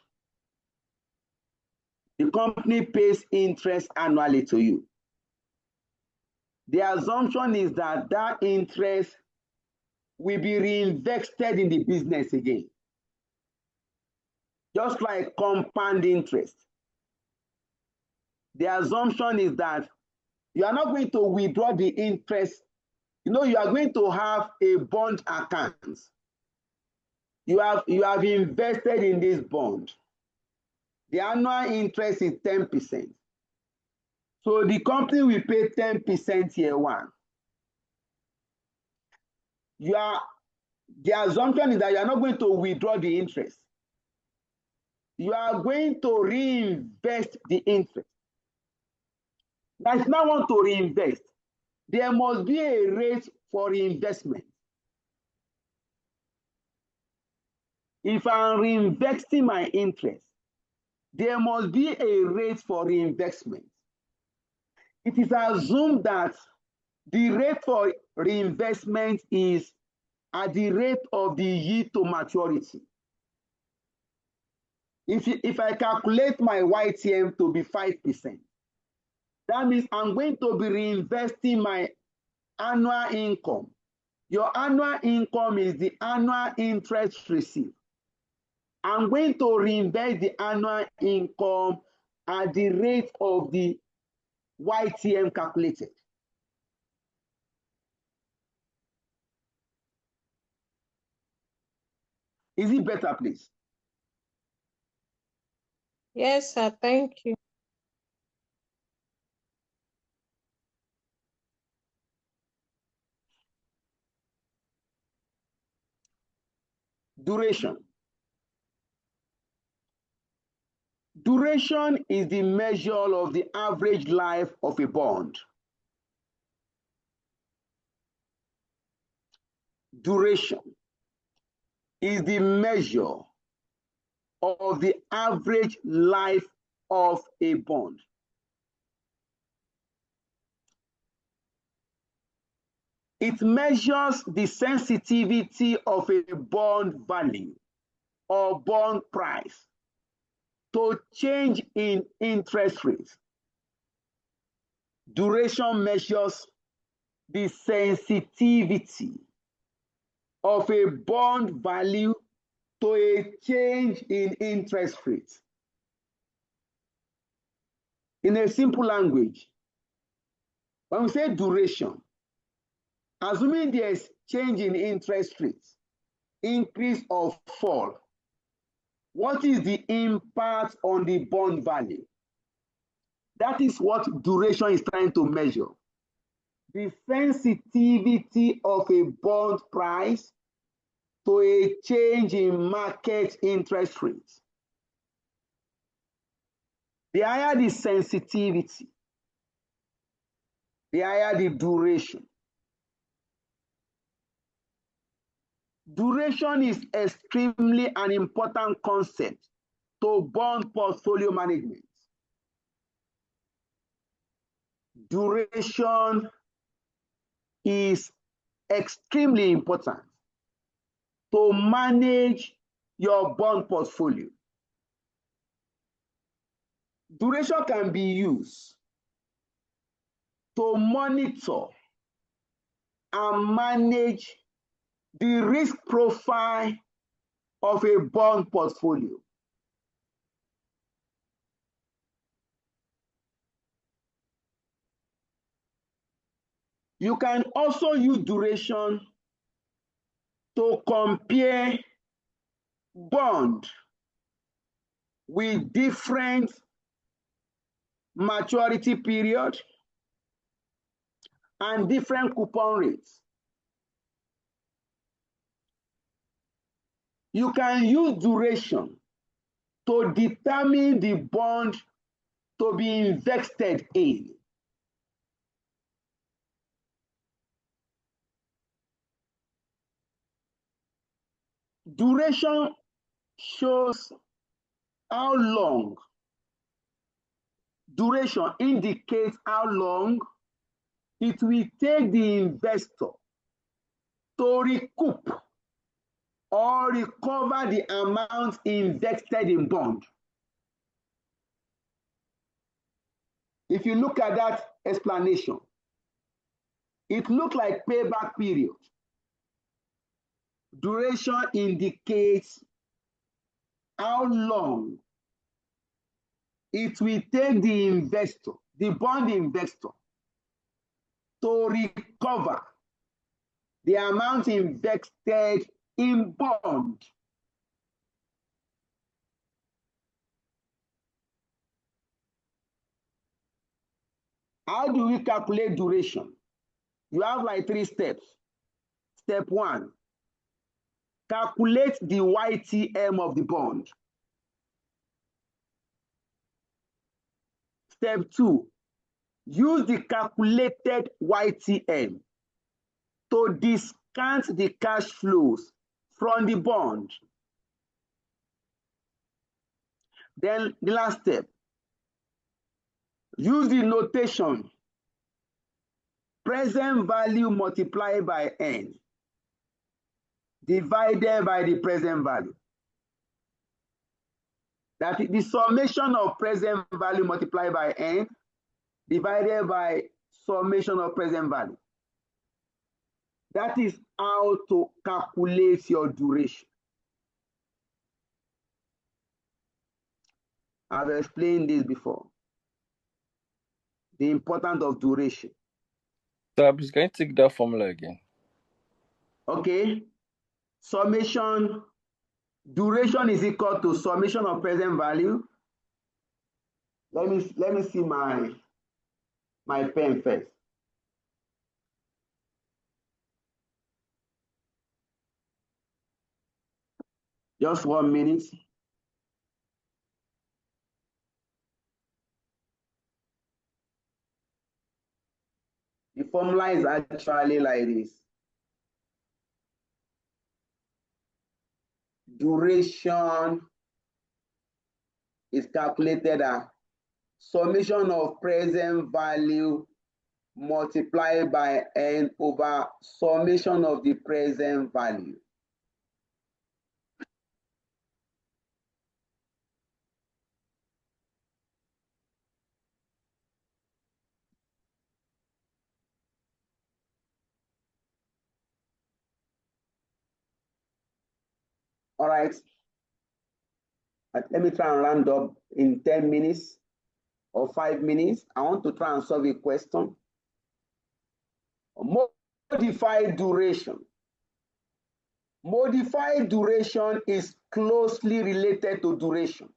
the company pays interest annually to you. The assumption is that that interest will be reinvested in the business again. Just like compound interest. The assumption is that you are not going to withdraw the interest. You know, you are going to have a bond account. You have invested in this bond. The annual interest is 10%. So the company will pay 10% year one. The assumption is that you are not going to withdraw the interest. You are going to reinvest the interest. Now, if you now want to reinvest, there must be a rate for reinvestment. If I'm reinvesting my interest, there must be a rate for reinvestment. It is assumed that the rate for reinvestment is at the rate of the yield to maturity. If I calculate my YTM to be 5%, that means I'm going to be reinvesting my annual income. Your annual income is the annual interest received. I'm going to reinvest the annual income at the rate of the YTM calculated. Is it better, please? Yes, sir. Thank you. Duration. Duration is the measure of the average life of a bond. Duration is the measure of the average life of a bond. It measures the sensitivity of a bond value or bond price to change in interest rates. Duration measures the sensitivity of a bond value to a change in interest rates. In a simple language, when we say duration, assuming there's change in interest rates, increase or fall, what is the impact on the bond value? That is what duration is trying to measure. The sensitivity of a bond price to a change in market interest rates. The higher the sensitivity, the higher the duration. Duration is extremely an important concept to bond portfolio management. Duration is extremely important to manage your bond portfolio. Duration can be used to monitor and manage the risk profile of a bond portfolio. You can also use duration to compare bond with different maturity period and different coupon rates. You can use duration to determine the bond to be invested in. Duration shows how long. Duration indicates how long it will take the investor to recoup or recover the amount invested in bond. If you look at that explanation, it looks like payback period. Duration indicates how long it will take the investor, the bond investor, to recover the amount invested in bond. How do we calculate duration? You have like 3 steps. Step 1, calculate the YTM of the bond. Step 2, use the calculated YTM to discount the cash flows from the bond. Then the last step, use the notation present value multiplied by N divided by the present value. That is the summation of present value multiplied by N divided by summation of present value. That is how to calculate your duration. I've explained this before. The importance of duration. Sir, please can you take that formula again? Okay. Summation, duration is equal to summation of present value. Let me see my pen first. Just 1 minute. The formula is actually like this. Duration is calculated as summation of present value multiplied by N over summation of the present value. All right. Let me try and round up in 10 minutes or 5 minutes. I want to try and solve a question. Modified duration. Modified duration is closely related to duration.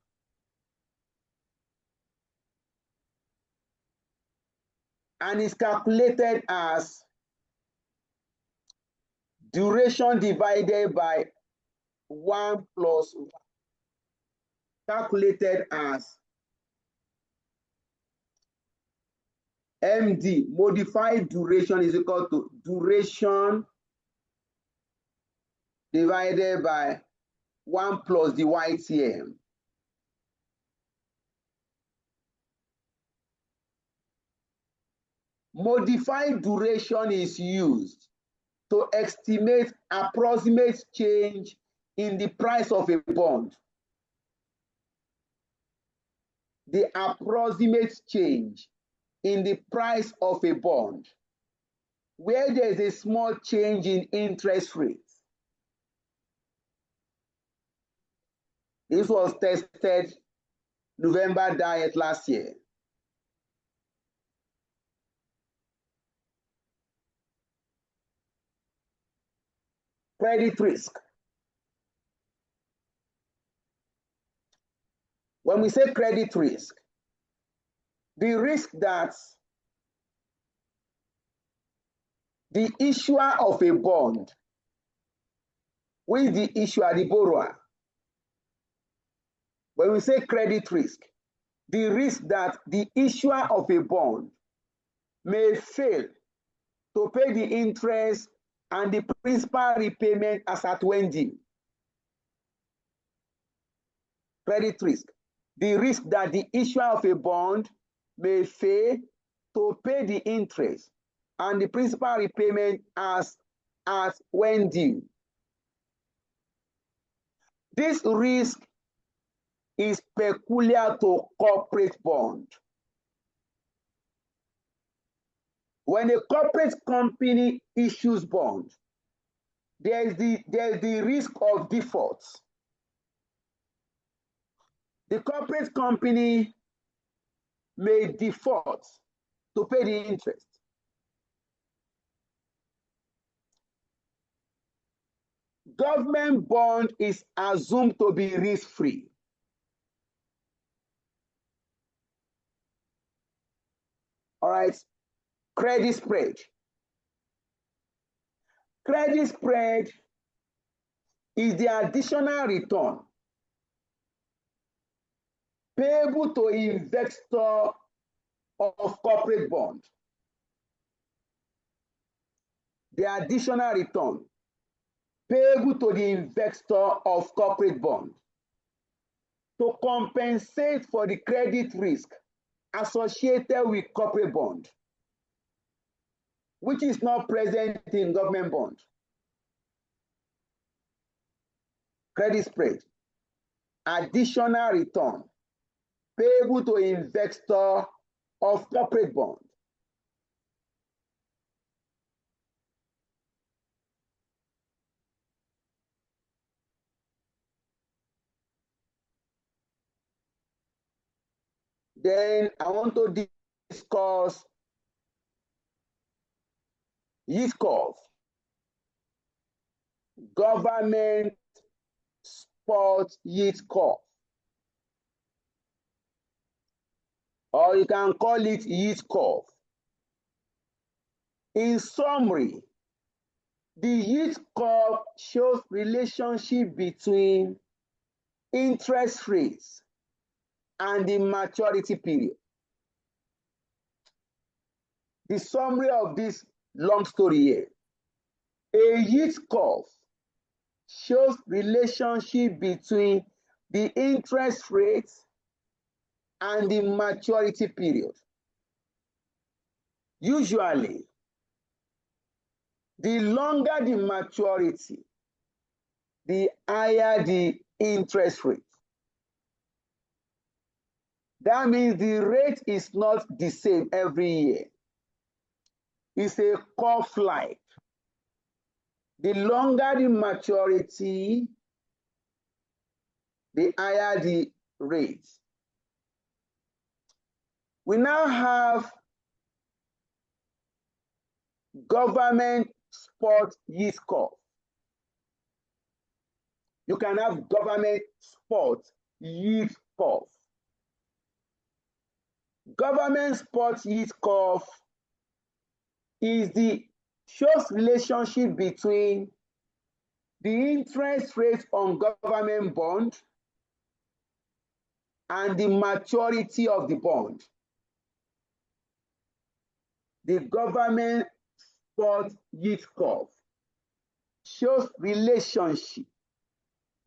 And is calculated as duration divided by 1 plus 1. Calculated as MD, modified duration, is equal to duration divided by 1 plus the YTM. Modified duration is used to estimate approximate change in the price of a bond. The approximate change in the price of a bond, where there is a small change in interest rates. This was tested November diet last year. Credit risk. When we say credit risk, the risk that the issuer of a bond, who is the issuer, the borrower. When we say credit risk, the risk that the issuer of a bond may fail to pay the interest and the principal repayment as at when due. Credit risk. The risk that the issuer of a bond may fail to pay the interest and the principal repayment as when due. This risk is peculiar to corporate bond. When a corporate company issues bond, there's the risk of default. The corporate company may default to pay the interest. Government bond is assumed to be risk-free. All right, credit spread. Credit spread is the additional return payable to investor of corporate bond. The additional return payable to the investor of corporate bond to compensate for the credit risk associated with corporate bond, which is not present in government bond. Credit spread, additional return payable to investor of corporate bond. Then I want to discuss yield curve, government spot yield curve, or you can call it yield curve. In summary, the yield curve shows relationship between interest rates and the maturity period. The summary of this long story here. A yield curve shows relationship between the interest rates and the maturity period. Usually, the longer the maturity, the higher the interest rate. That means the rate is not the same every year. It's a curve-like. The longer the maturity, the higher the rate. We now have government spot yield curve. You can have government spot yield curve. Government spot yield curve shows relationship between the interest rate on government bond and the maturity of the bond. The government spot yield curve shows relationship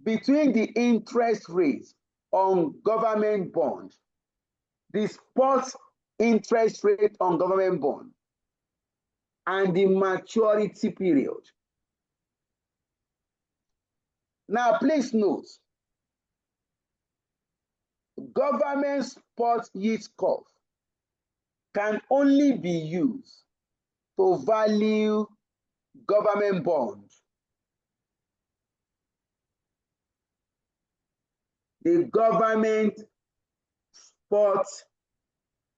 between the interest rate on government bond, the spot interest rate on government bond, and the maturity period. Now, please note, government spot yield curve can only be used to value government bonds. The government spot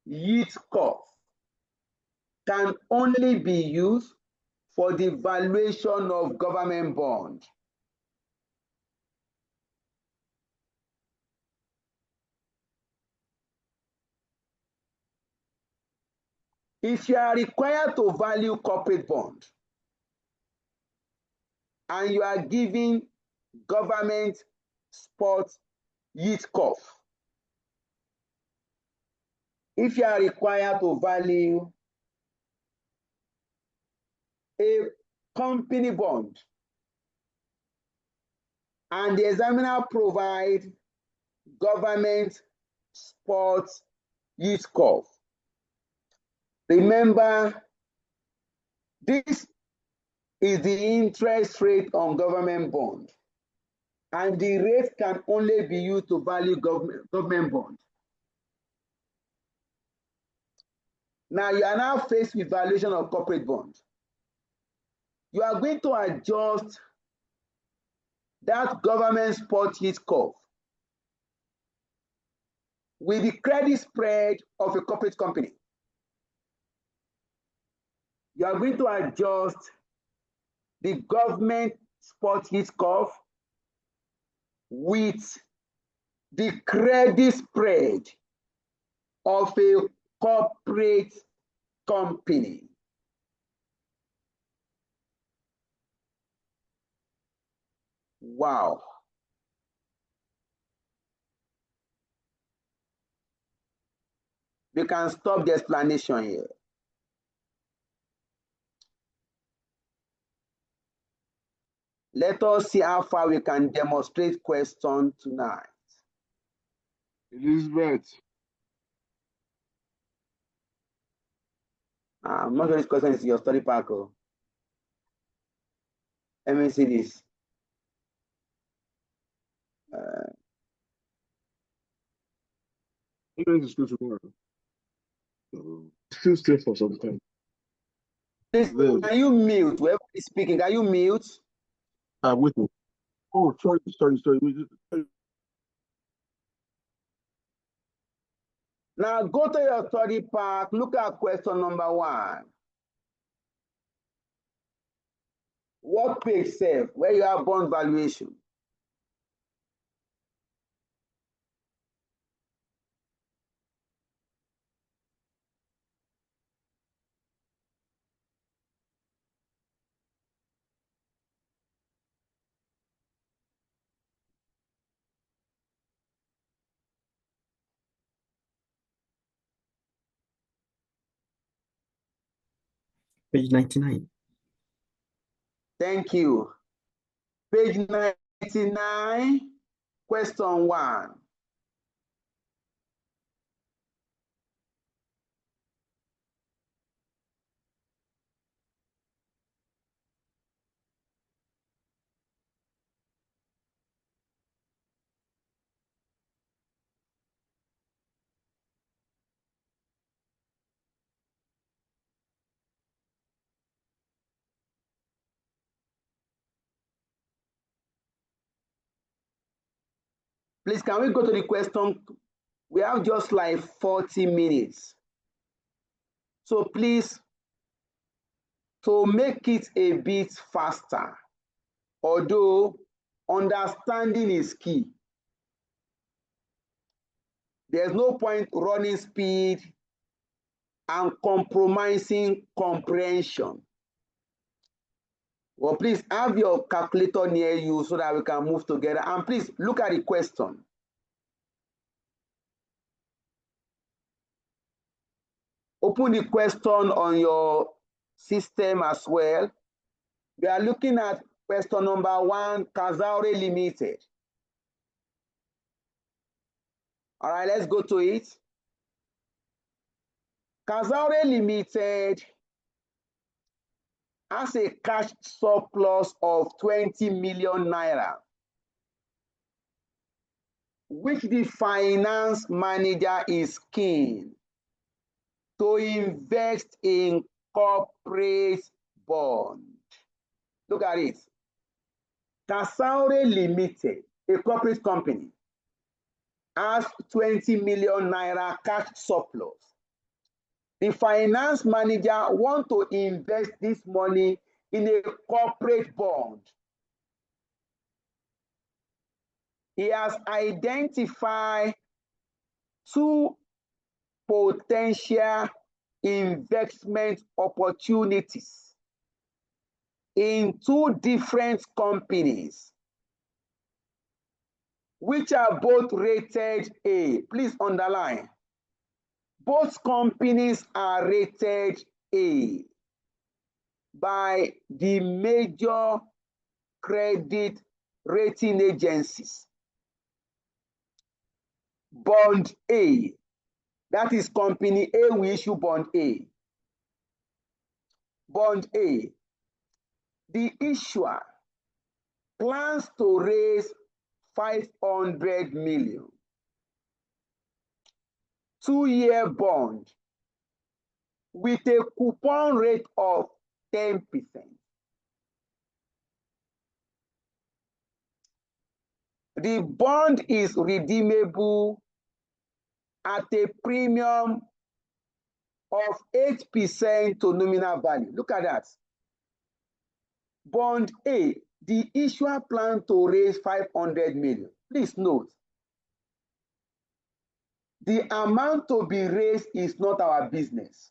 yield curve can only be used for the valuation of government bonds. If you are required to value corporate bond and you are giving government spot yield curve, if you are required to value a company bond and the examiner provide government spot yield curve, remember, this is the interest rate on government bond, and the rate can only be used to value government bond. Now you are now faced with valuation of corporate bond. You are going to adjust that government spot yield curve with the credit spread of a corporate company. You are going to adjust the government spot yield curve with the credit spread of a corporate company. Wow. We can stop the explanation here. Let us see how far we can demonstrate question tonight. Elizabeth. I'm not sure this question is your study pack. Let me see this. I'm going to school tomorrow. Still stay for some time. Please, can you mute? Whoever is speaking, can you mute? Wait. Oh, sorry. Now go to your study pack. Look at question number 1. What page says where you have bond valuation? Page 99. Thank you. Page 99, question 1. Please, can we go to the question? We have just like 40 minutes. So please, to make it a bit faster, although understanding is key. There's no point running speed and compromising comprehension. Well, please have your calculator near you so that we can move together. And please look at the question. Open the question on your system as well. We are looking at question number 1, Kazaure Limited. All right, let's go to it. Kazaure Limited has a cash surplus of 20 million naira, which the finance manager is keen to invest in corporate bond. Look at it. Kazaure Limited, a corporate company, has 20 million naira cash surplus. The finance manager wants to invest this money in a corporate bond. He has identified 2 potential investment opportunities in 2 different companies, which are both rated A. Please underline. Both companies are rated A by the major credit rating agencies. Bond A, that is company A will issue bond A. Bond A, the issuer plans to raise 500 million. 2-year bond with a coupon rate of 10%. The bond is redeemable at a premium of 8% to nominal value. Look at that. Bond A, the issuer plans to raise 500 million. Please note, the amount to be raised is not our business.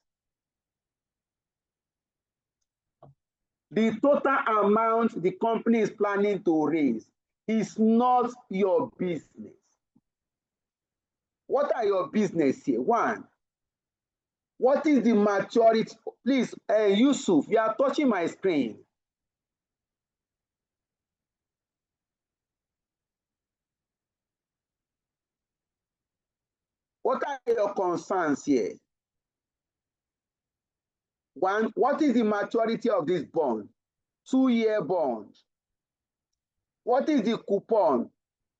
The total amount the company is planning to raise is not your business. What are your business here? One, what is the maturity? Please, Yusuf, you are touching my screen. What are your concerns here? One, what is the maturity of this bond? 2-year bond. What is the coupon?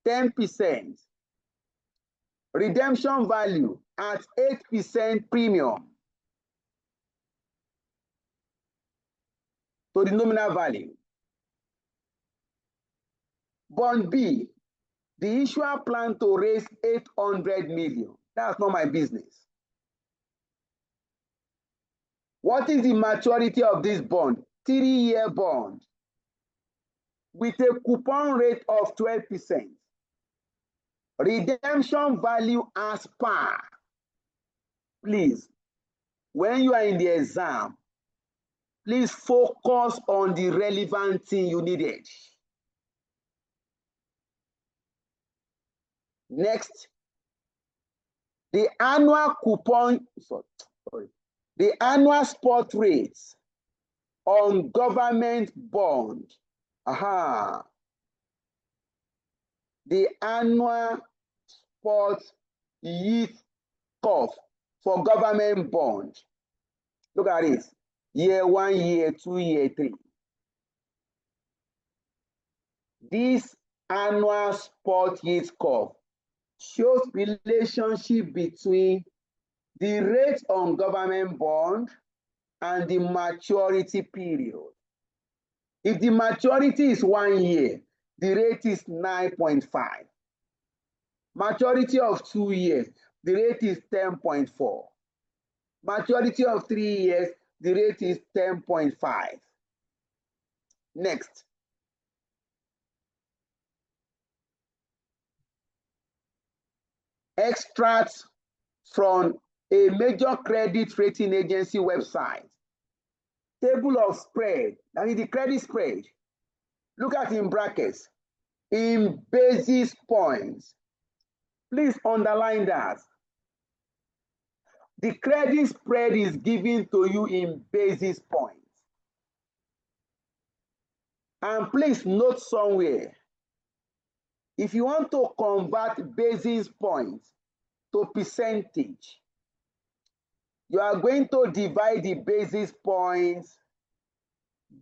10%. Redemption value at 8% premium to the nominal value. Bond B, the issuer plan to raise 800 million. That's not my business. What is the maturity of this bond? 3-year bond with a coupon rate of 12%. Redemption value as par. Please, when you are in the exam, please focus on the relevant thing you needed. Next, the annual coupon, the annual spot rates on government bond. The annual spot yield curve for government bond. Look at this. Year 1, year 2, year 3. This annual spot yield curve shows relationship between the rate on government bond and the maturity period. If the maturity is 1 year, the rate is 9.5. Maturity of 2 years, the rate is 10.4. Maturity of 3 years, the rate is 10.5. Next. Extracts from a major credit rating agency website. Table of spread, that is the credit spread. Look at in brackets, in basis points. Please underline that. The credit spread is given to you in basis points. And please note somewhere, if you want to convert basis points to percentage, you are going to divide the basis points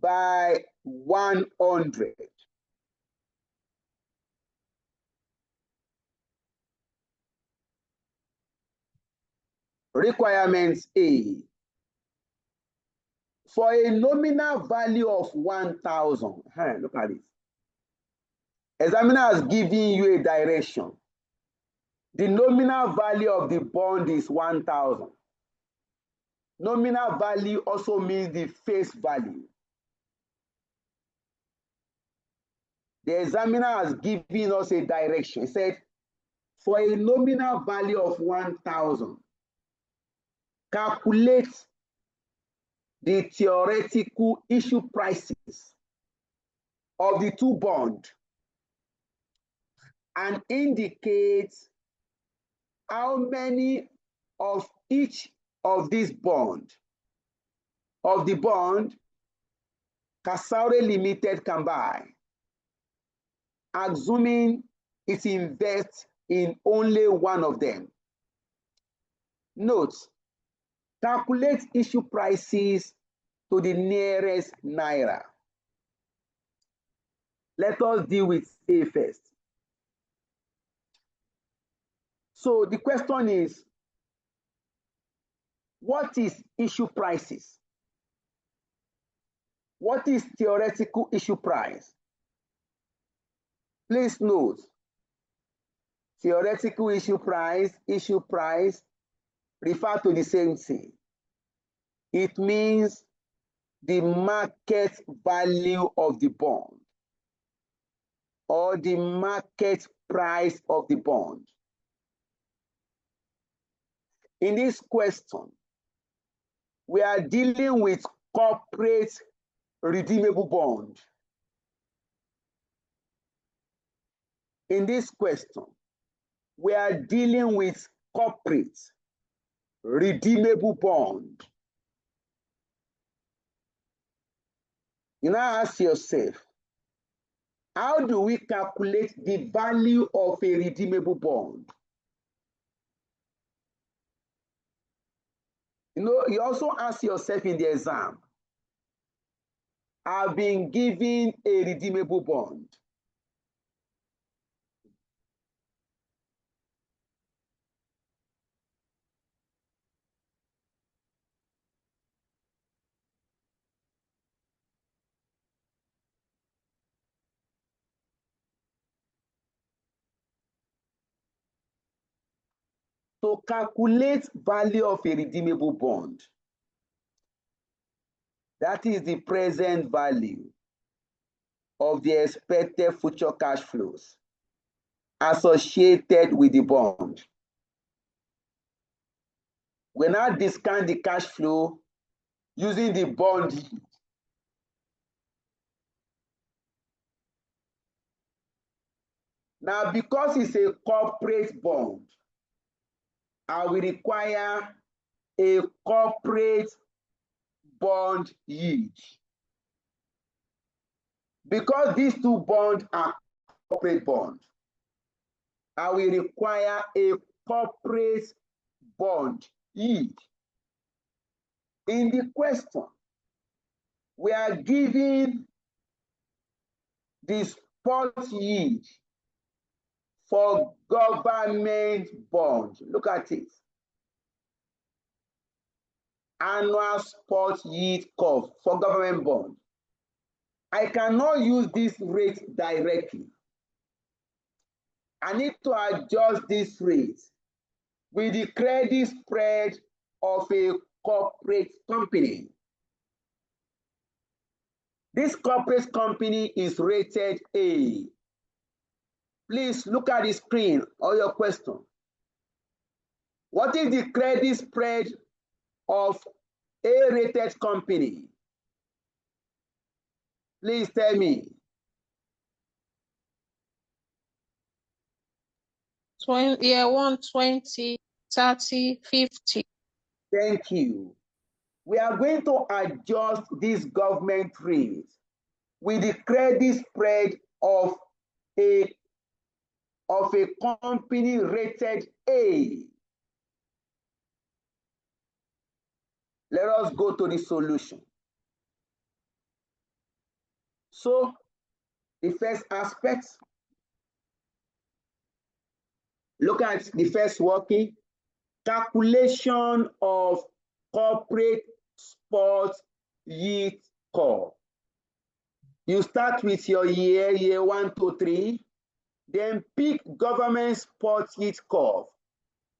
by 100. Requirements A. For a nominal value of 1,000, look at this. Examiner has given you a direction. The nominal value of the bond is 1,000. Nominal value also means the face value. The examiner has given us a direction. He said, for a nominal value of 1,000, calculate the theoretical issue prices of the two bonds and indicate how many of each of these bonds of the bond Casaure Limited can buy, assuming it invests in only one of them. Note, calculate issue prices to the nearest naira. Let us deal with A first. So the question is, what is issue prices? What is theoretical issue price? Please note, theoretical issue price refer to the same thing. It means the market value of the bond or the market price of the bond. In this question, we are dealing with corporate redeemable bond? In this question, we are dealing with corporate redeemable bond. You now ask yourself, how do we calculate the value of a redeemable bond? You know, you also ask yourself in the exam, I've been given a redeemable bond. To calculate value of a redeemable bond, that is the present value of the expected future cash flows associated with the bond. We now discount the cash flow using the bond yield. Now, because it's a corporate bond, I will require a corporate bond yield. Because these two bonds are corporate bonds, I will require a corporate bond yield. In the question, we are giving the spot yield for government bonds. Look at it. Annual spot yield curve for government bonds. I cannot use this rate directly. I need to adjust this rate with the credit spread of a corporate company. This corporate company is rated A. Please look at the screen or your question. What is the credit spread of a rated company? Please tell me. 120, 30, 50. Thank you. We are going to adjust this government rate with the credit spread of a company rated A. Let us go to the solution. So, the first aspect, look at the first working, calculation of corporate spot yield curve. You start with your year 1, 2, 3, then pick government spot yield curve.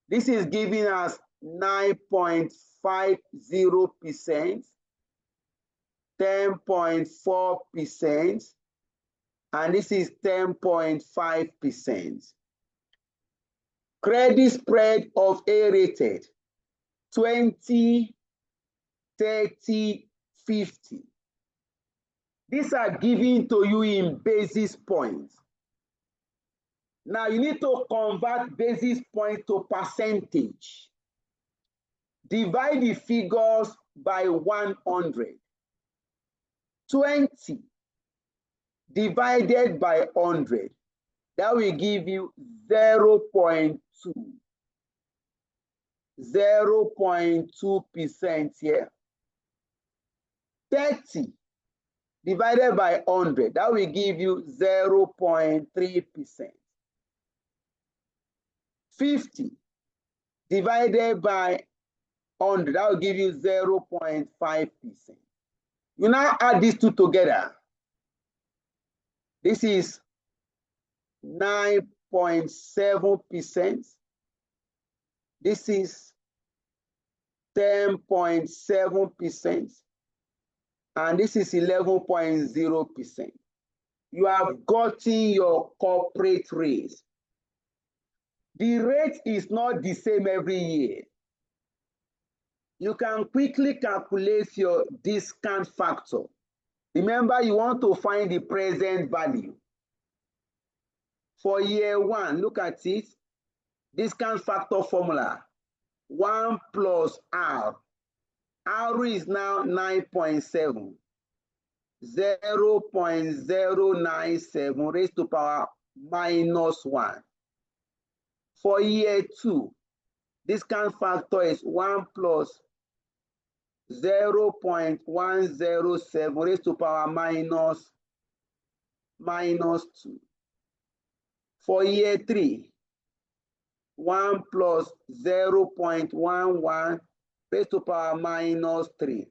This is giving us 9.50%, 10.4%, and this is 10.5%. Credit spread of A rated, 20, 30, 50. These are given to you in basis points. Now you need to convert basis point to percentage. Divide the figures by 100. 20 divided by 100. That will give you 0.2. 0.2% here. 30 divided by 100. That will give you 0.3%. 50 divided by 100. That will give you 0.5%. You now add these two together. This is 9.7%. This is 10.7%. And this is 11.0%. You have gotten your corporate rate. The rate is not the same every year. You can quickly calculate your discount factor Remember, you want to find the present value. For year 1, look at it. Discount factor formula, 1 plus R. R is now 9.7. 0.097 raised to power minus 1. For year 2, discount factor is 1 plus 0.107 raised to power minus 2. For year 3, 1 plus 0.11 raised to power minus 3.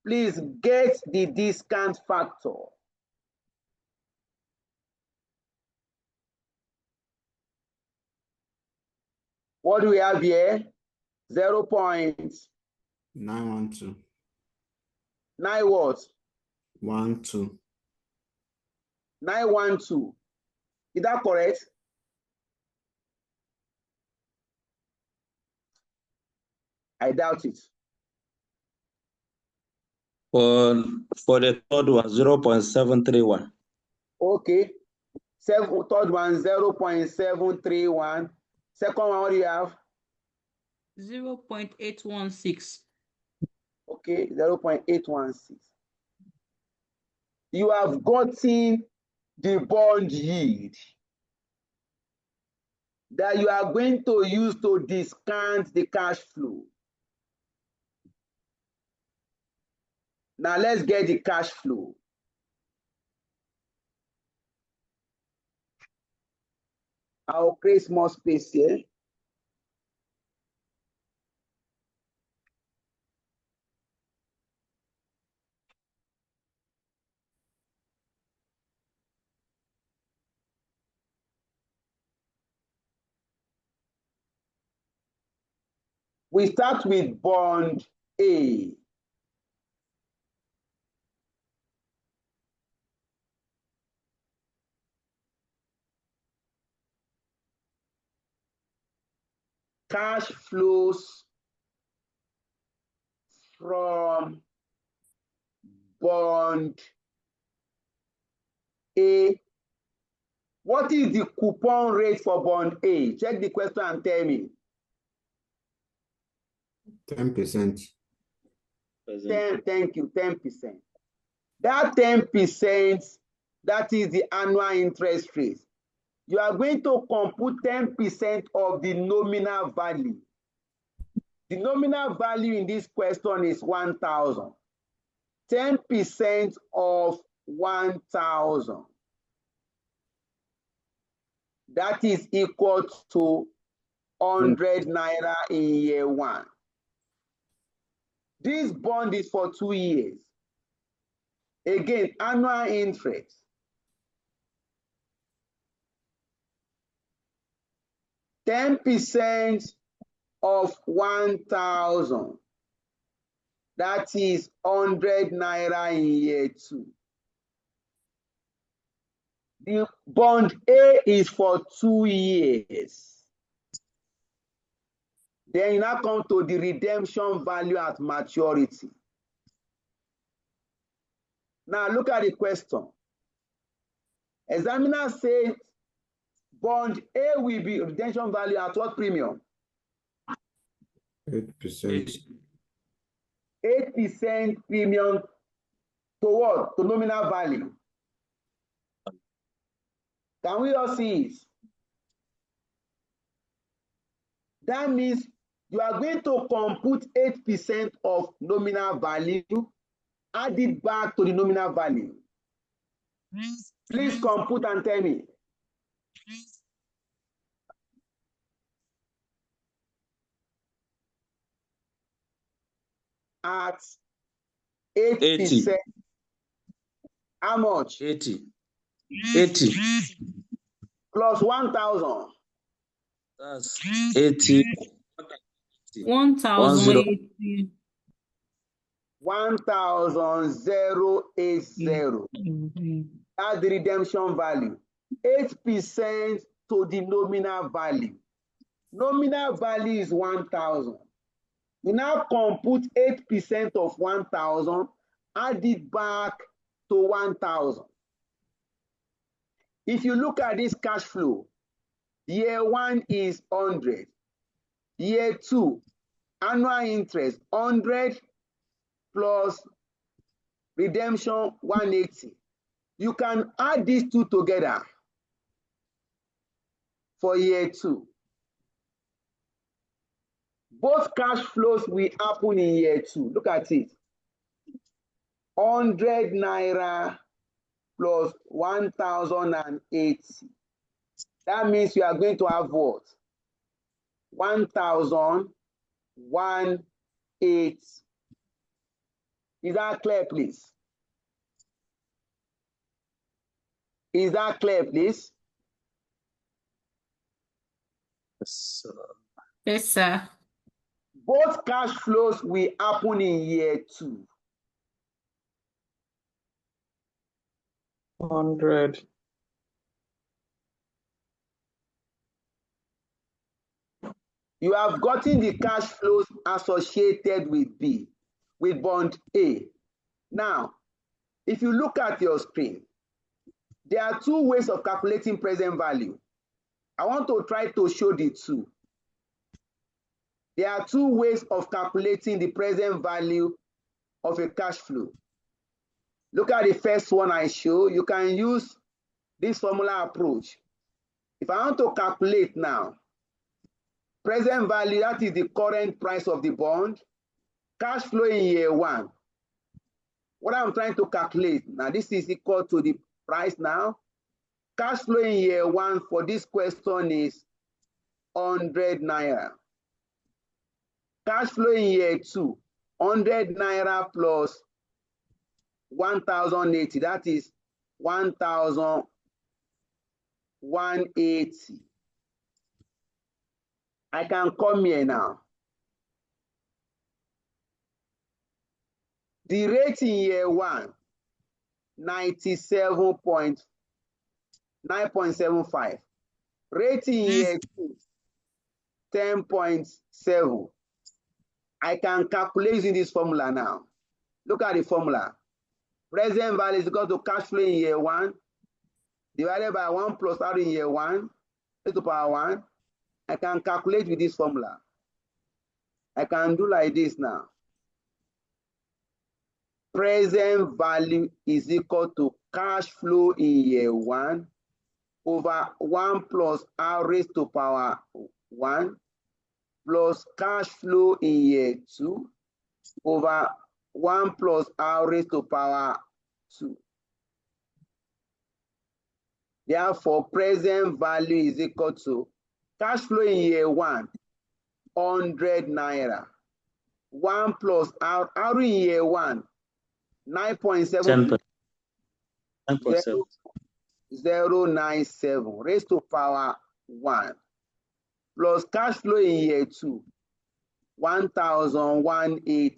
Please get the discount factor. What do we have here? 912. 9 what? 12. 912. Is that correct? I doubt it. For the third one, 0.731. Okay. Third one, 0.731. Second one, what do you have? 0.816. Okay, 0.816. You have gotten the bond yield that you are going to use to discount the cash flow. Now let's get the cash flow. I'll create more space here. We start with bond A. Cash flows from bond A. What is the coupon rate for bond A? Check the question and tell me. 10%. 10, thank you, 10%. That 10%, that is the annual interest rate. You are going to compute 10% of the nominal value. The nominal value in this question is 1,000. 10% of 1,000. That is equal to 100 naira in year 1. This bond is for 2 years. Again, annual interest. %10 of 1,000. That is 100 naira in year 2. The bond A is for 2 years. Then you now come to the redemption value at maturity. Now look at the question. Examiner says bond A will be redemption value at what premium? 8%. 8% premium to what? To nominal value. Can we all see it? That means you are going to compute 8% of nominal value, add it back to the nominal value. Please compute and tell me. At 8%, 80. how much? 80. Plus 1,000. That's 80. 1,080. 1,080. That's the redemption value. 8% to the nominal value. Nominal value is 1,000. You now compute 8% of 1,000, add it back to to 1,000. If you look at this cash flow, year 1 is 100. Year 2, annual interest 100 plus redemption 180. You can add these two together for year 2. Both cash flows will happen in year 2. Look at it. 100 naira plus 1,080. That means you are going to have what? 1,180. Is that clear, please? Is that clear, please? Yes, sir. Both cash flows will happen in year 2. 100. You have gotten the cash flows associated with B, with bond A. Now, if you look at your screen, there are two ways of calculating present value. I want to try to show the two. There are two ways of calculating the present value of a cash flow. Look at the first one I show. You can use this formula approach. If I want to calculate now, present value, that is the current price of the bond, cash flow in year 1. What I'm trying to calculate now, this is equal to the price now. Cash flow in year 1 for this question is 100 naira. Cash flow in year 2, 100 naira plus 1,080. That is 1,180. I can come here now. The rate in year 1, 97.9.75. Rate in year 2, 10.7. I can calculate using this formula now. Look at the formula. Present value is equal to cash flow in year 1 divided by 1 plus R in year 1 to the power 1. I can calculate with this formula. I can do like this now. Present value is equal to cash flow in year 1 over 1 plus R raised to power 1 plus cash flow in year 2 over 1 plus R raised to power 2. Therefore, present value is equal to cash flow in year 1, 100 naira. 1 plus R in year 1, 9.7. 0.97 raised to power 1 plus cash flow in year 2, 1,180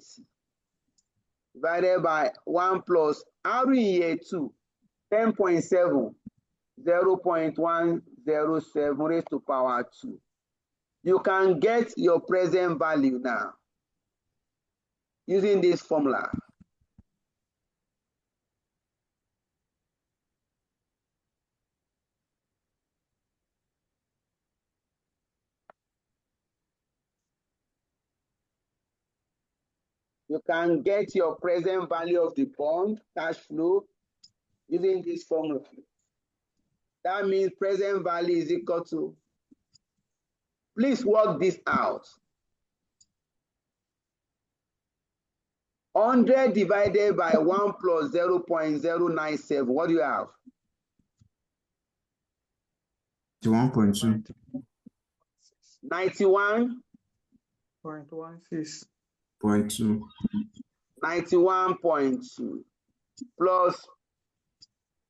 divided by 1 plus R in year 2, 10.7, 0.107 raised to power 2. You can get your present value now using this formula. You can get your present value of the bond, cash flow, using this formula. That means present value is equal to, please work this out. 100 divided by 1 plus 0.097, what do you have? 1.2. 91.16. 91.2 plus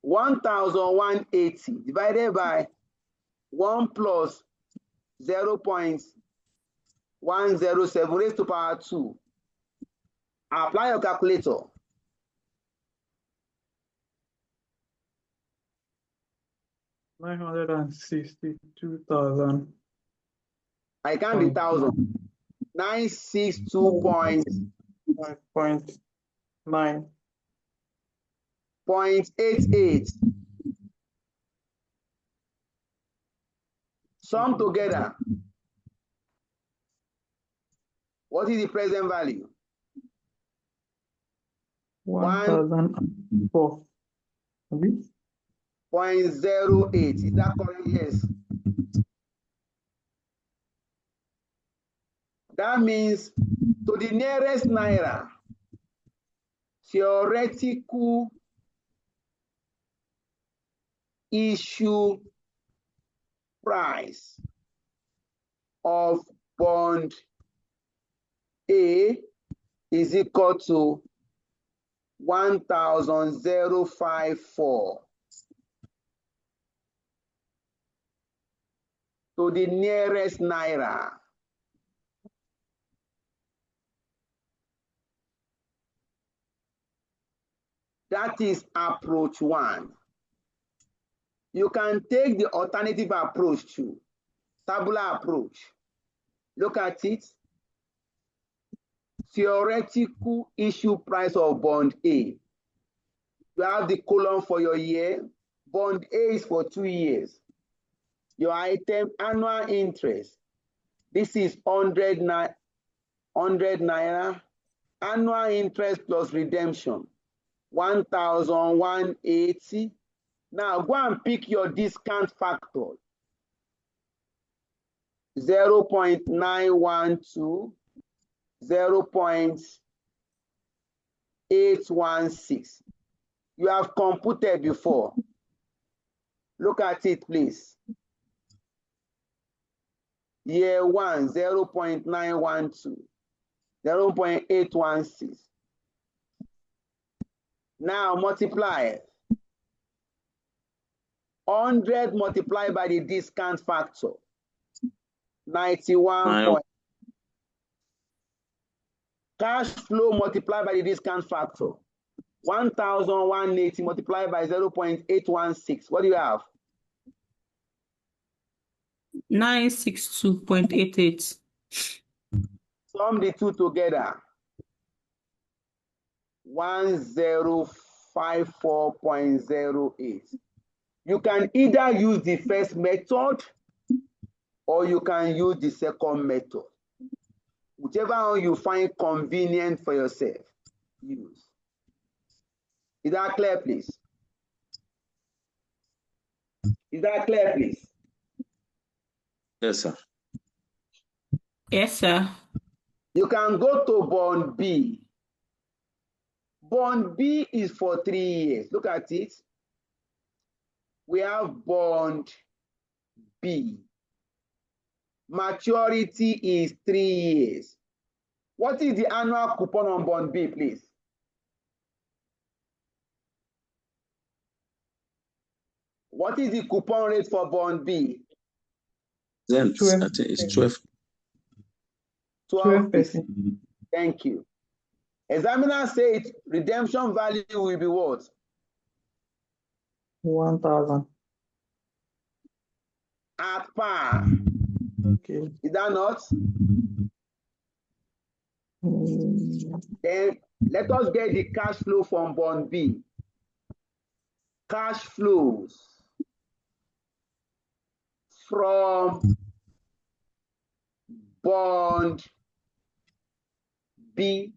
1,180 divided by 1 plus 0.107 raised to power 2. Apply your calculator. $962,000. I can't be 1,000. 962.9. 0.88. Sum together. What is the present value? 1,004. 0.08. Is that correct? Yes. That means to the nearest naira, theoretical issue price of bond A is equal to 1,054. To the nearest naira. That is approach 1. You can take the alternative approach too, tabular approach. Look at it. Theoretical issue price of bond A. You have the column for your year. Bond A is for 2 years. Your item annual interest. This is 100 naira. Annual interest plus redemption. 1,180. Now go and pick your discount factor. 0.912, 0.816. You have computed before. Look at it, please. Year 1, 0.912, 0.816. Now multiply. 100 multiplied by the discount factor. 91. Cash flow multiplied by the discount factor. 1,180 multiplied by 0.816. What do you have? 962.88. Sum the two together. 1054.08. You can either use the first method or you can use the second method. Whichever one you find convenient for yourself, use. Is that clear, please? Is that clear, please? Yes, sir. Yes, sir. You can go to bond B. Bond B is for 3 years. Look at it. We have bond B. Maturity is 3 years. What is the annual coupon on bond B, please? What is the coupon rate for bond B? Then I think it's 12. 12%. Thank you. Examiner said redemption value will be what? 1,000. At par. Okay. Is that not? Then let us get the cash flow from bond B. Cash flows from bond B.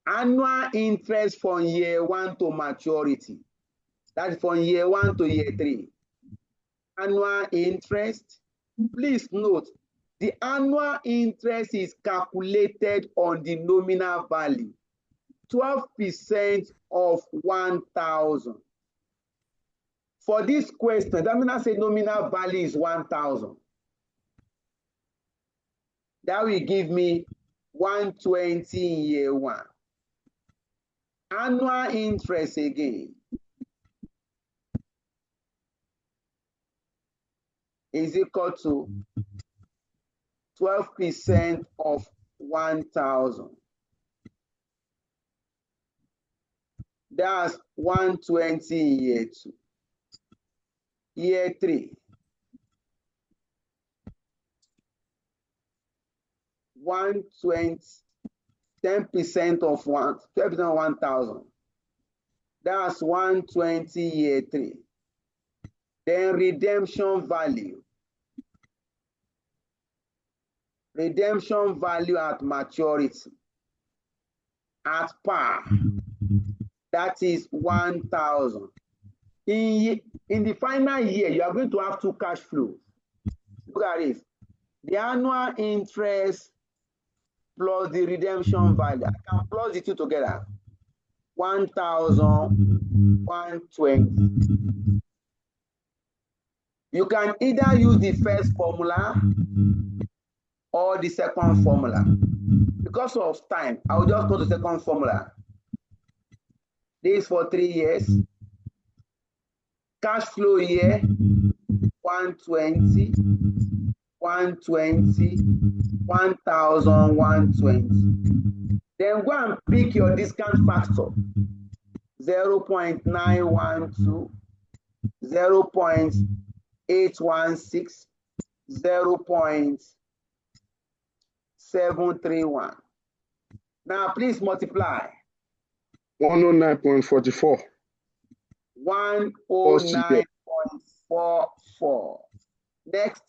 Annual interest from year 1 to maturity. That's from year 1 to year 3. Annual interest. Please note, the annual interest is calculated on the nominal value. 12% of 1,000. For this question, examiner said nominal value is 1,000. That will give me 120 in year 1. Annual interest again is equal to 12% of 1,000. That's 120 in year 2. Year 3. 120 10% of 12% of 1,000. That's 120 year 3. Then redemption value. Redemption value at maturity. At par. That is 1,000. In the final year, you are going to have two cash flows. Look at this. The annual interest plus the redemption value. I can plus the two together. 1,120. You can either use the first formula or the second formula. Because of time, I will just go to the second formula. This is for 3 years. Cash flow year, 120, 120, 1,120. Then go and pick your discount factor. 0.912, 0.816, 0.731. Now please multiply. 109.44. 109.44. Next.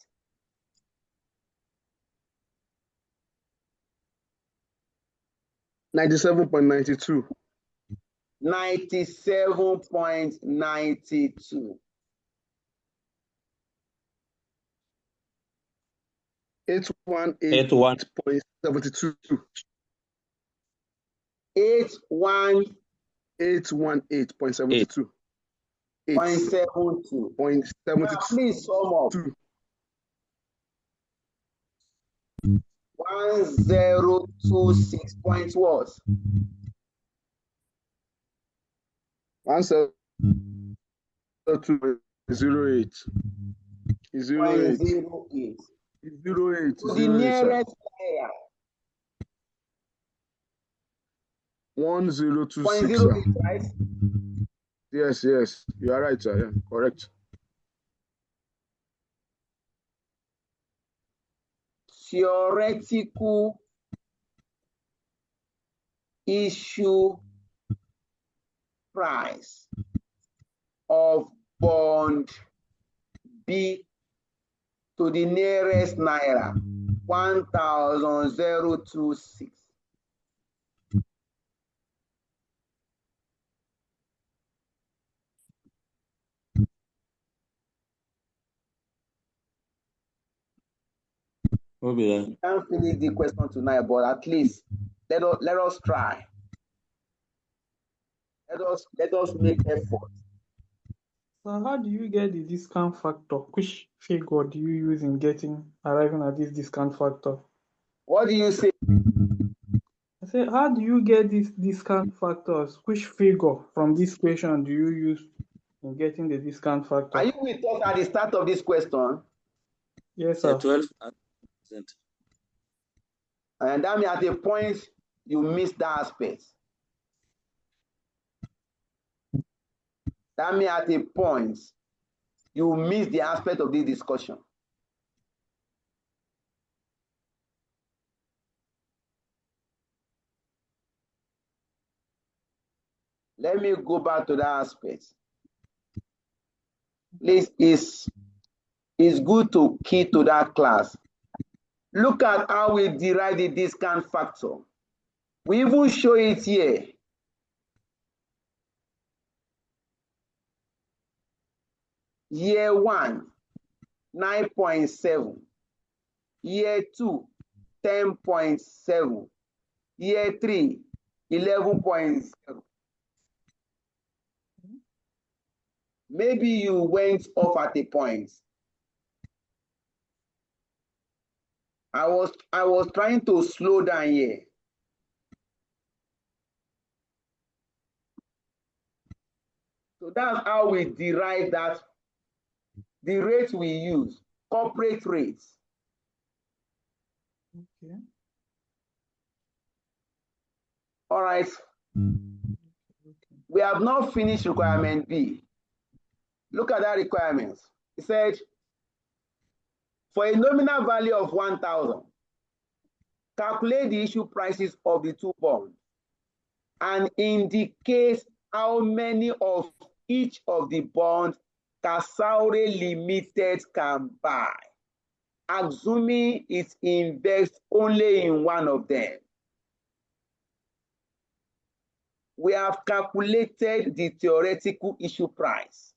$97.92. 97.92. 818.72. 818.72. 8.72. Now please sum up. 1026 point what? 172.08. 08. 0.08. 08. To the nearest layer. 1026. 0.08, right? Yes, you are right, sir. Yeah, correct. Theoretical issue price of bond B to the nearest naira, 1,026. We can't finish the question tonight, but at least let us try. Let us make effort. So how do you get the discount factor? Which figure do you use in arriving at this discount factor? What do you say? I said, how do you get these discount factors? Which figure from this question do you use in getting the discount factor? Are you with us at the start of this question? Yes, sir. 12%. And that means at a point you missed that aspect. That means at a point you miss the aspect of this discussion. Let me go back to that aspect. Please, it's good to key to that class. Look at how we derive the discount factor. We even show it here. Year 1, 9.7. Year 2, 10.7. Year 3, 11.7. Maybe you went off at a point. I was trying to slow down here. So that's how we derive that. The rate we use, corporate rates. Okay. All right. We have not finished requirement B. Look at that requirement. It said, for a nominal value of 1,000, calculate the issue prices of the two bonds, and indicate how many of each of the bonds Casaure Limited can buy, assuming it invests only in one of them. We have calculated the theoretical issue price.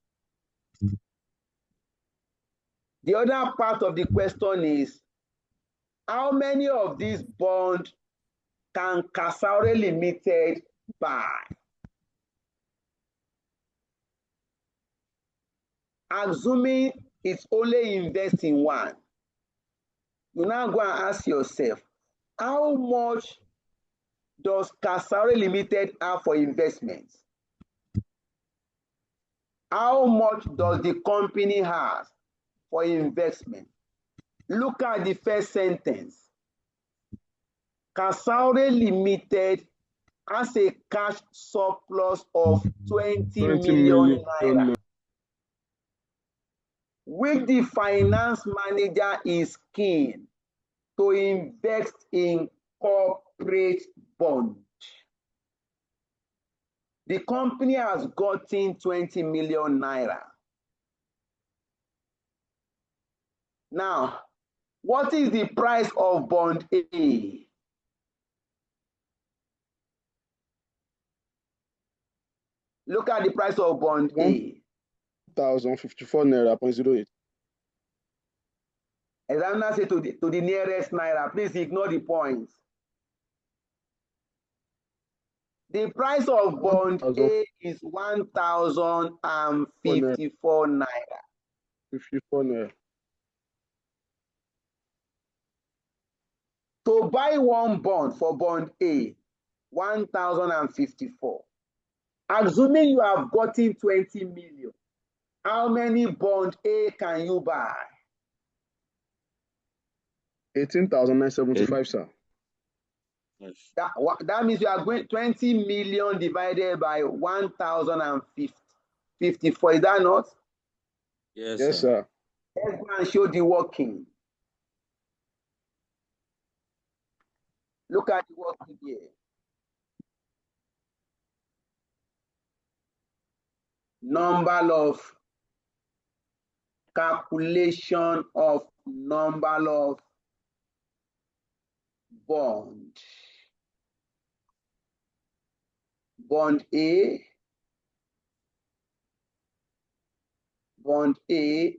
The other part of the question is, how many of these bonds can Casaure Limited buy? Assuming it's only invest in one, you now go and ask yourself, how much does Casaure Limited have for investments? How much does the company have for investment? Look at the first sentence. Casaure Limited has a cash surplus of 20 million naira, which the finance manager is keen to invest in corporate bond. The company has gotten 20 million naira. Now, what is the price of bond A? Look at the price of bond A. 1,054 naira 0.08. Examiner say to the nearest naira, please ignore the points. The price of bond A is 1,054 naira. 54 naira. To buy one bond for bond A, 1,054. Assuming you have gotten 20 million, how many bond A can you buy? 18,975, sir. That means you are going 20 million divided by 1,054. Is that not? Yes, sir. Let's go and show the working. Look at the working here. Number of calculation of number of bond. Bond A, bond A,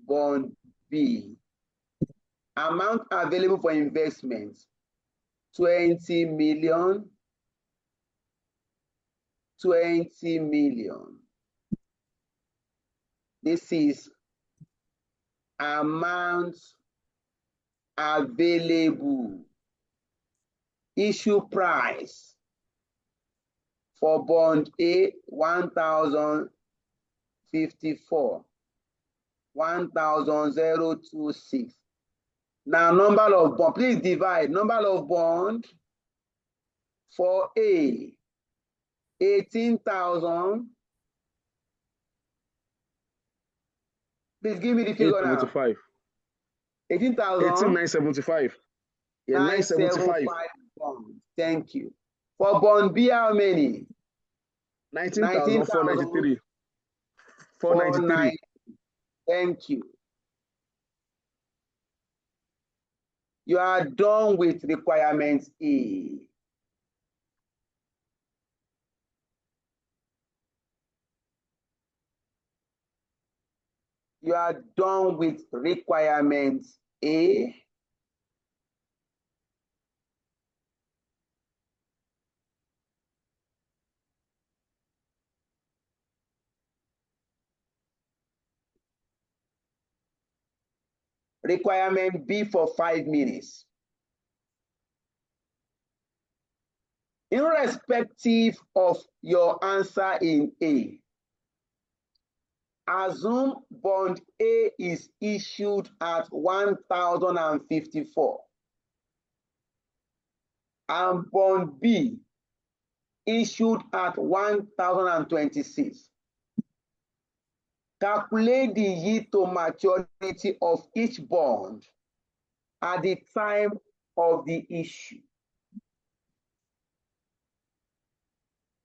bond B. Amount available for investments, 20 million, 20 million. This is amount available. Issue price for bond A, 1,054, 1,026. Now, number of bond, please divide number of bond for A, 18,000. Please give me the figure now. 18,000. 18,975. Yeah, 975. Bonds. Thank you. For bond B, how many? 19,493. 493. Thank you. You are done with requirements A. You are done with requirements A. Requirement B for 5 minutes. Irrespective of your answer in A, assume bond A is issued at 1,054 and bond B issued at 1,026. Calculate the yield to maturity of each bond at the time of the issue.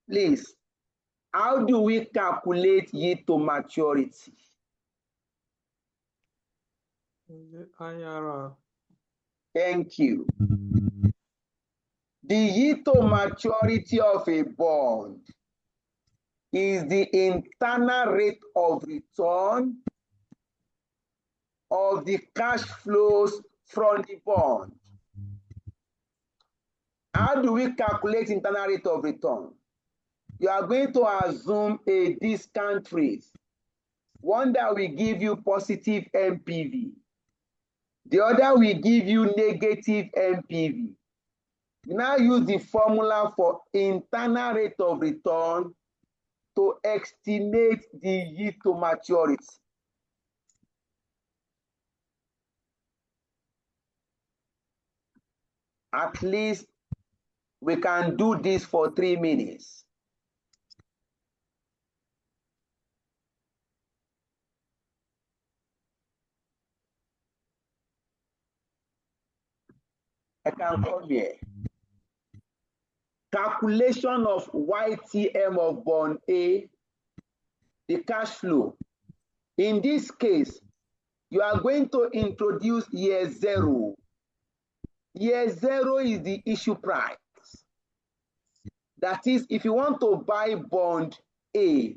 Please, how do we calculate yield to maturity? The IRR. Thank you. The yield to maturity of a bond is the internal rate of return of the cash flows from the bond. How do we calculate internal rate of return? You are going to assume a discount rate, one that will give you positive NPV. The other will give you negative NPV. You now use the formula for internal rate of return to estimate the yield to maturity. At least we can do this for 3 minutes. I can come here. Calculation of YTM of bond A, the cash flow. In this case, you are going to introduce year 0. Year 0 is the issue price. That is, if you want to buy bond A,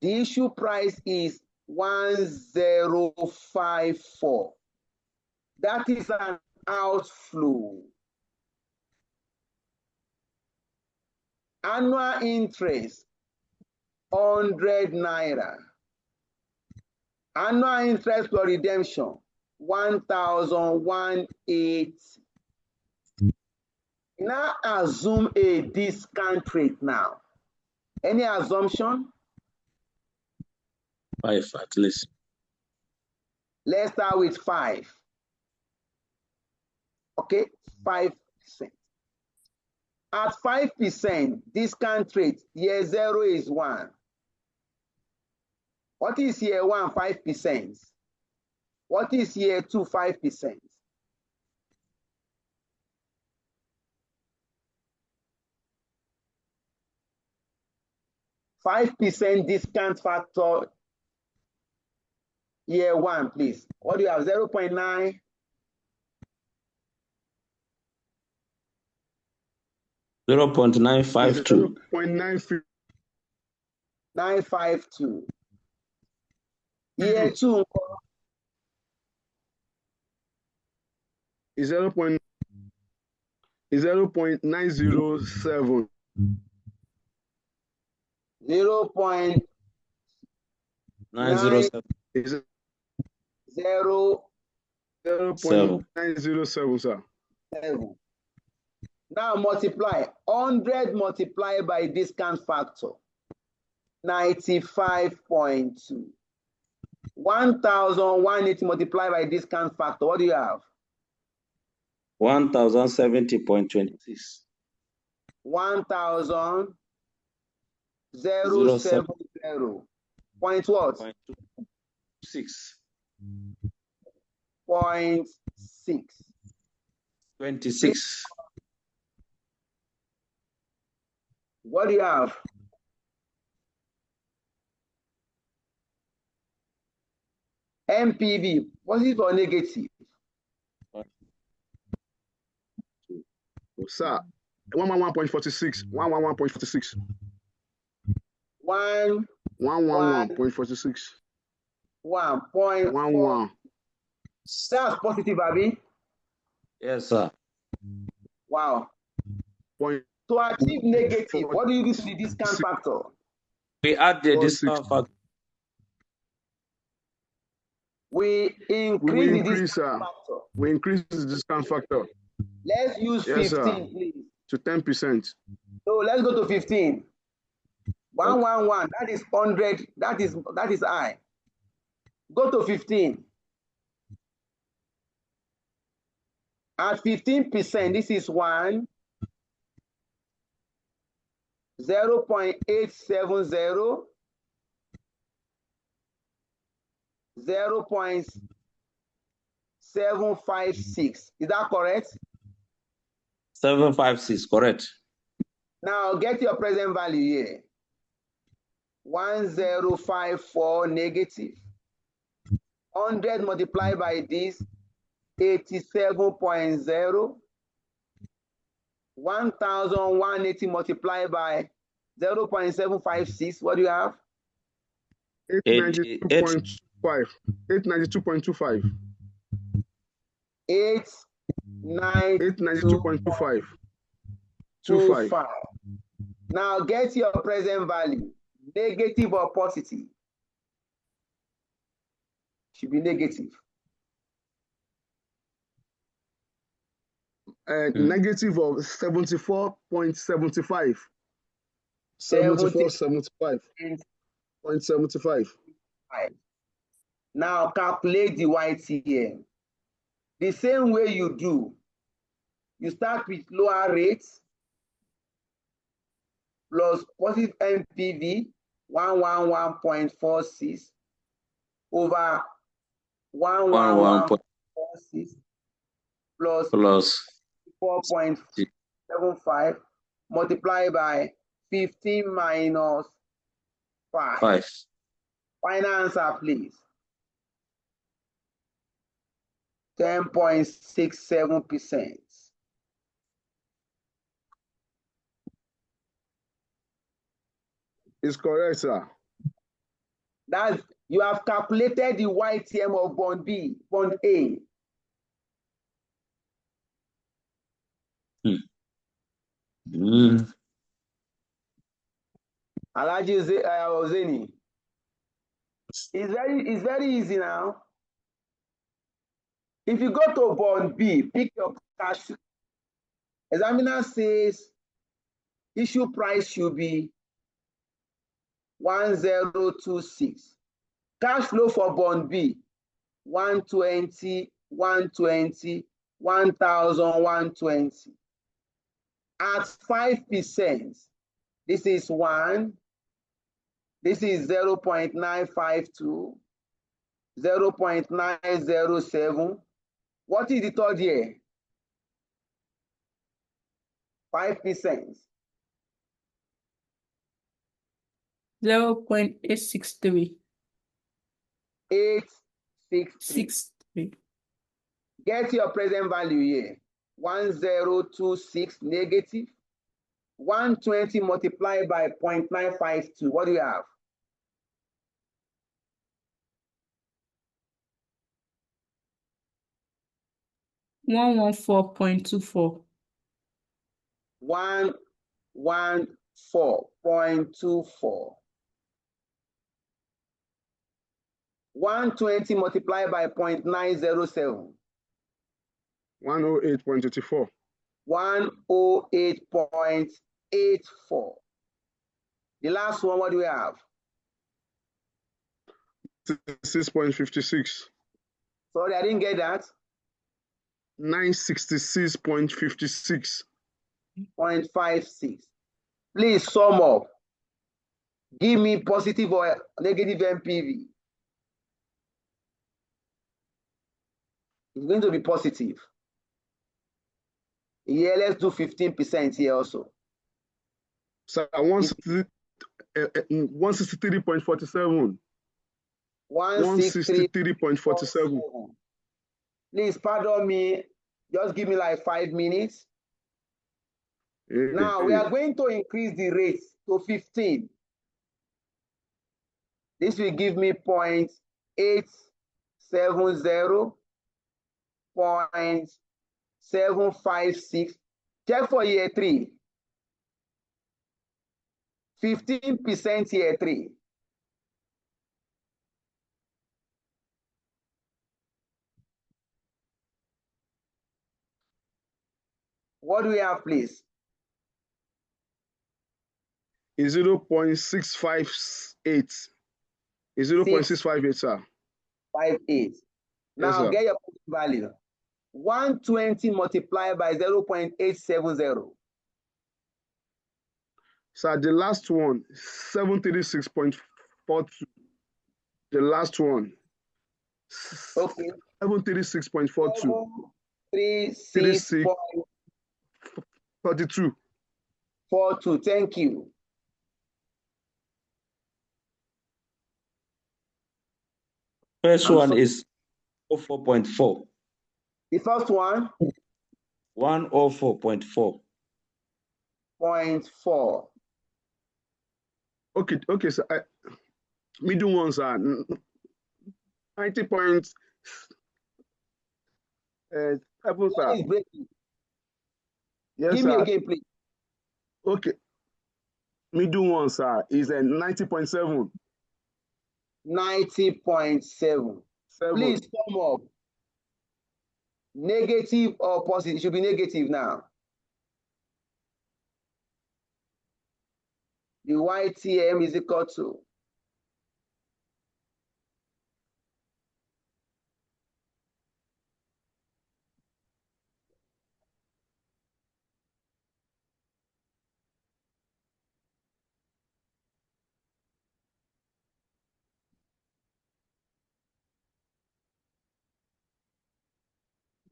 the issue price is 1054. That is an outflow. Annual interest, 100 naira. Annual interest for redemption, 1,180. Now assume a discount rate now. Any assumption? 5 at least. Let's start with 5. Okay, 5%. At 5%, discount rate, year 0 is 1. What is year 1? 5%. What is year 2? 5%. % discount factor, year 1, please. What do you have? 0.9? 0.952. 952. Year 2. Is 0.907. 0.907. 0.907, sir. 7. Now multiply 100 multiplied by discount factor, 95.2. 1,180 multiplied by discount factor. What do you have? 1,070.26. 1,070. Point what? 6. 0.6. 26. What do you have? MPV, positive or negative? Sir, 111.46. 111.46. 111.46. 1.11. That's positive, Abby. Yes, sir. Wow. Point. To achieve negative, what do you do to the discount factor? We add the discount factor. We increase the discount factor. We increase the discount factor. Let's use 15, please. To 10%. So let's go to 15. 111, that is 100, that is I. Go to 15. At 15%, this is 1. 0.870. 0.7 756. Is that correct? 756, correct. Now get your present value here. 1054 negative. 100 multiplied by this, 87.0. 1180 multiplied by 0.756. What do you have? 892.5. 892.25. 892.25. 892.25. Now get your present value. Negative or positive? Should be negative. Negative of 74.75. 74.75. Now calculate the YTM. The same way you do. You start with lower rates plus positive MPV 111.46 over 111.46 plus 4.75 multiplied by 15 minus 5. Final answer, please. 10.67%. Is correct, sir. That's, you have calculated the YTM of bond B, bond A. Alaji Ozeni. It's very easy now. If you go to bond B, pick your cash. Examiner says issue price should be 1026. Cash flow for bond B 120, 120, 1,120. At 5%, this is 1, this is 0.952, 0.907. What is the third year? 5%. 0.863. 863. Get your present value here. 1026 negative. 120 multiplied by 0.952. What do you have? $114.24. 114.24. 120 multiplied by 0.907. 108.84. 108.84. The last one, what do we have? 6.56. Sorry, I didn't get that. 966.56. 0.56. Please sum up. Give me positive or negative MPV. It's going to be positive. Yeah, let's do 15% here also. So 163.47. 163.47. Please pardon me. Just give me like 5 minutes. Now we are going to increase the rate to 15. This will give me 0.870, 0.756. Check for year 3. 15% year 3. What do we have, please? Is 0.658. Is 0.658, sir. 58. Now Yes, get your value. 120 multiplied by 0.870. Sir, the last one, 736.42. The last one. Okay. 736.42. 736.42. 36. Thank you. First one is 4.4. The first one? 104.4. 0.4. Okay, so middle ones are 90 points. Seven, sir. Is breaking. Yes, Give sir. me again, please. Okay. Middle one, sir, is 90.7. 90.7. Please sum up. Negative or positive? It should be negative now. The YTM is equal to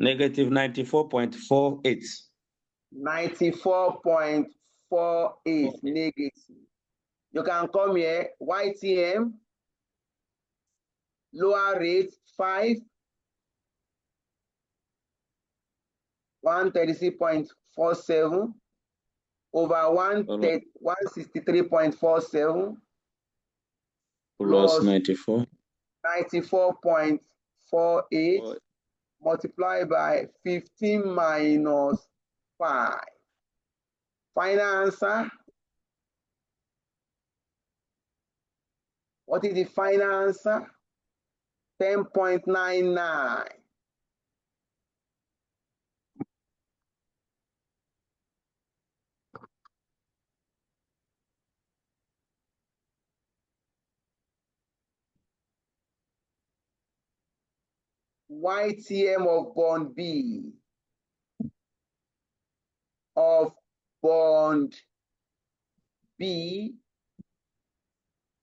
Negative 94.48. 94.48 negative. You can come here, YTM, lower rate 5, 136.47 over 163.47 plus 94. 94.48 multiplied by 15 minus 5. Final answer. What is the final answer? 10.99. YTM of bond B of bond B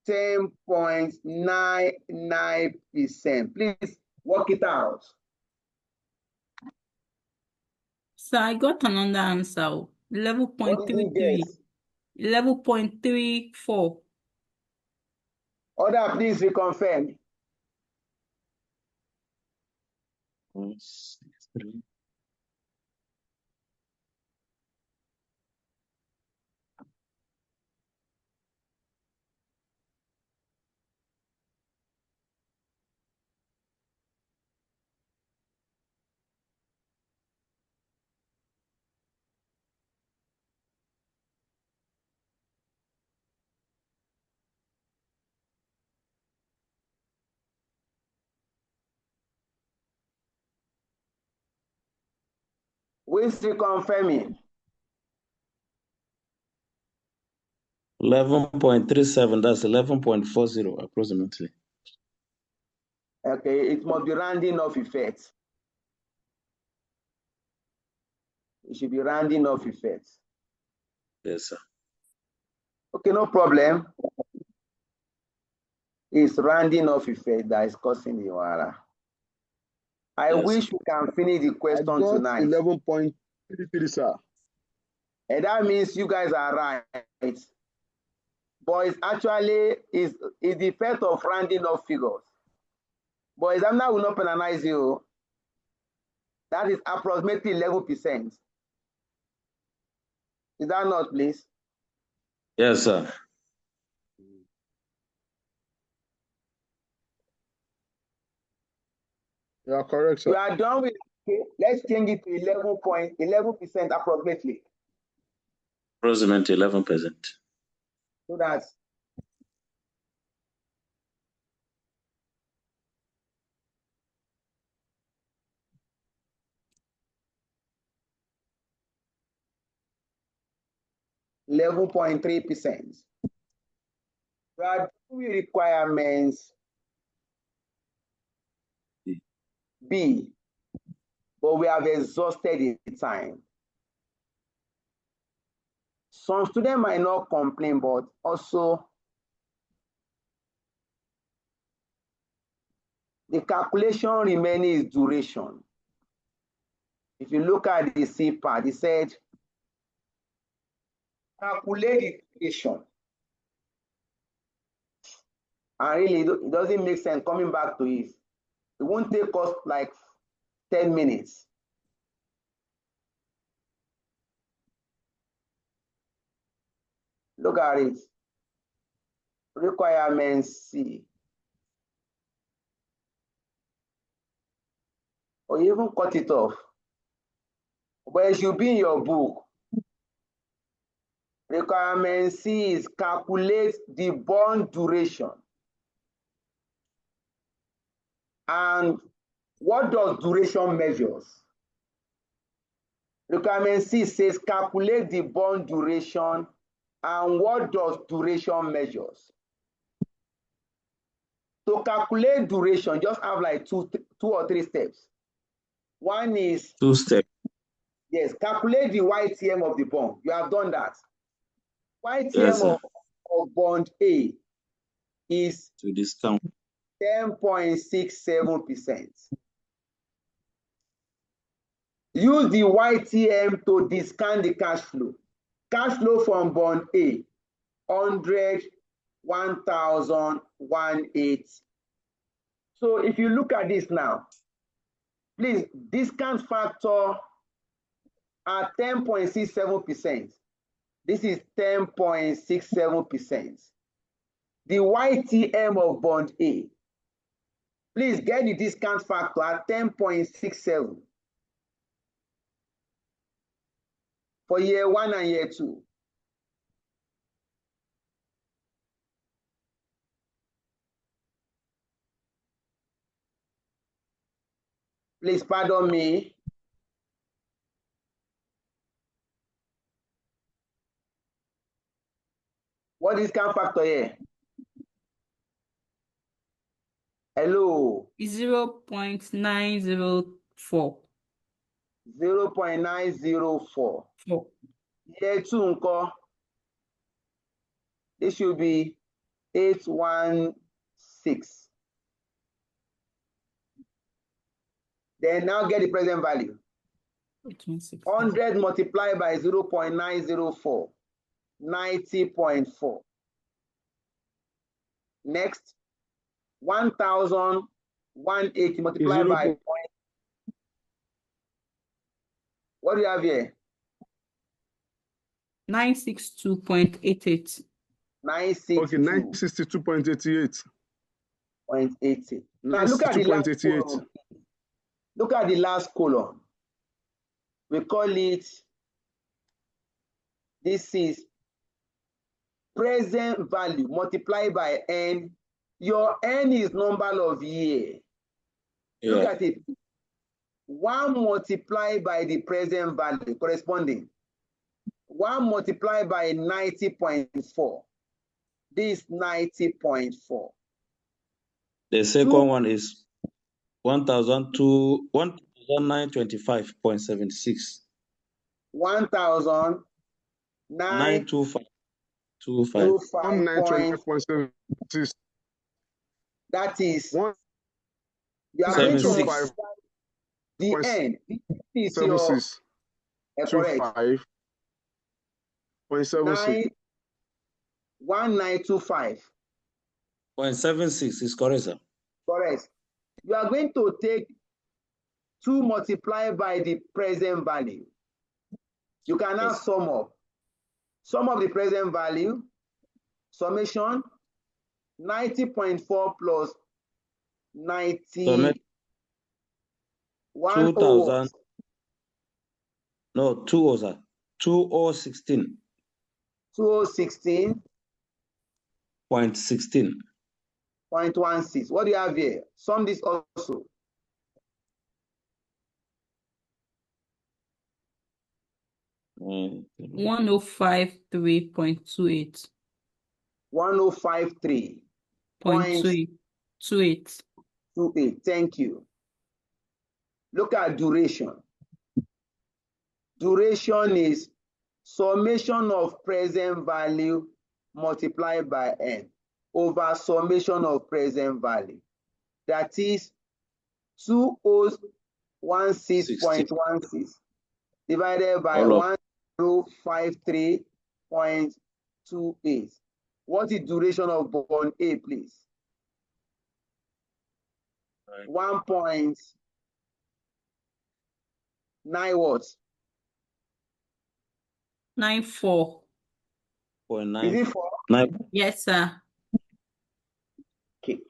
10.99%. Please work it out. So I got another answer. 11.33. 11.34. Order, please reconfirm. 163. Which reconfirming? 11.37. That's 11.40 approximately. Okay, it must be rounding off effect. It should be rounding off effect. Yes, sir. Okay, no problem. It's rounding off effect that is causing the wala. I wish we can finish the question tonight. 11.33, sir. And that means you guys are right. But it's actually is the effect of rounding off figures. But examiner will not penalize you. That is approximately 11%. Is that not, please? Yes, sir. You are correct, sir. You are done with okay. Let's change it to 11% approximately. Approximately 11%. So that's 11.3%. We are doing requirements B, but we have exhausted the time. Some students might not complain, but also The calculation remaining is duration. If you look at the C part, it said calculate the duration. And really, it doesn't make sense coming back to it. It won't take us like 10 minutes. Look at it. Requirement C. Or you even cut it off. But it should be in your book. Requirement C is calculate the bond duration. And what does duration measures? Requirement C says calculate the bond duration, and what does duration measures? To calculate duration, just have like two or three steps. One is 2 steps. Yes, calculate the YTM of the bond. You have done that. YTM Yes, sir. of bond A is To discount. 10.67%. Use the YTM to discount the cash flow. Cash flow from bond A, 100, 1,000, 180. So if you look at this now, please, discount factor at 10.67%. This is 10.67%. The YTM of bond A, please get the discount factor at 10.67 for year 1 and year 2. Please pardon me. What discount factor here? Hello. 0.904. 0.904. Year 2 nko. This should be 816. Then now get the present value. 100 multiplied by 0.904. 90.4. Next, 1,180 multiplied by what do you have here? 962.88. 962. Okay, 962.88. 0.80. Now look at the last column. Look at the last column. We call it, this is present value multiplied by N. Your N is number of year. Yeah. Look at it. 1 multiplied by the present value corresponding. 1 multiplied by 90.4. This 90.4. The second one is 1,925.76. 1,925.76. That is 1. You are going to the end. This is your correct. 25.76. 1925.76 is correct, sir. Correct. You are going to take 2 multiplied by the present value. You can now sum up. Sum of the present value, summation, 90.4 plus 90. 2,000. No, 2016. 2016. 0.16. 0.16. What do you have here? Sum this also. Mm. 1053.28. 103.28. Thank you. Look at duration. Duration is summation of present value multiplied by N over summation of present value. That is 2016.16 divided by All of 1053.28. What is duration of bond A, please? 1.9 what? 94. Is it 4? 9. Yes, sir. Okay.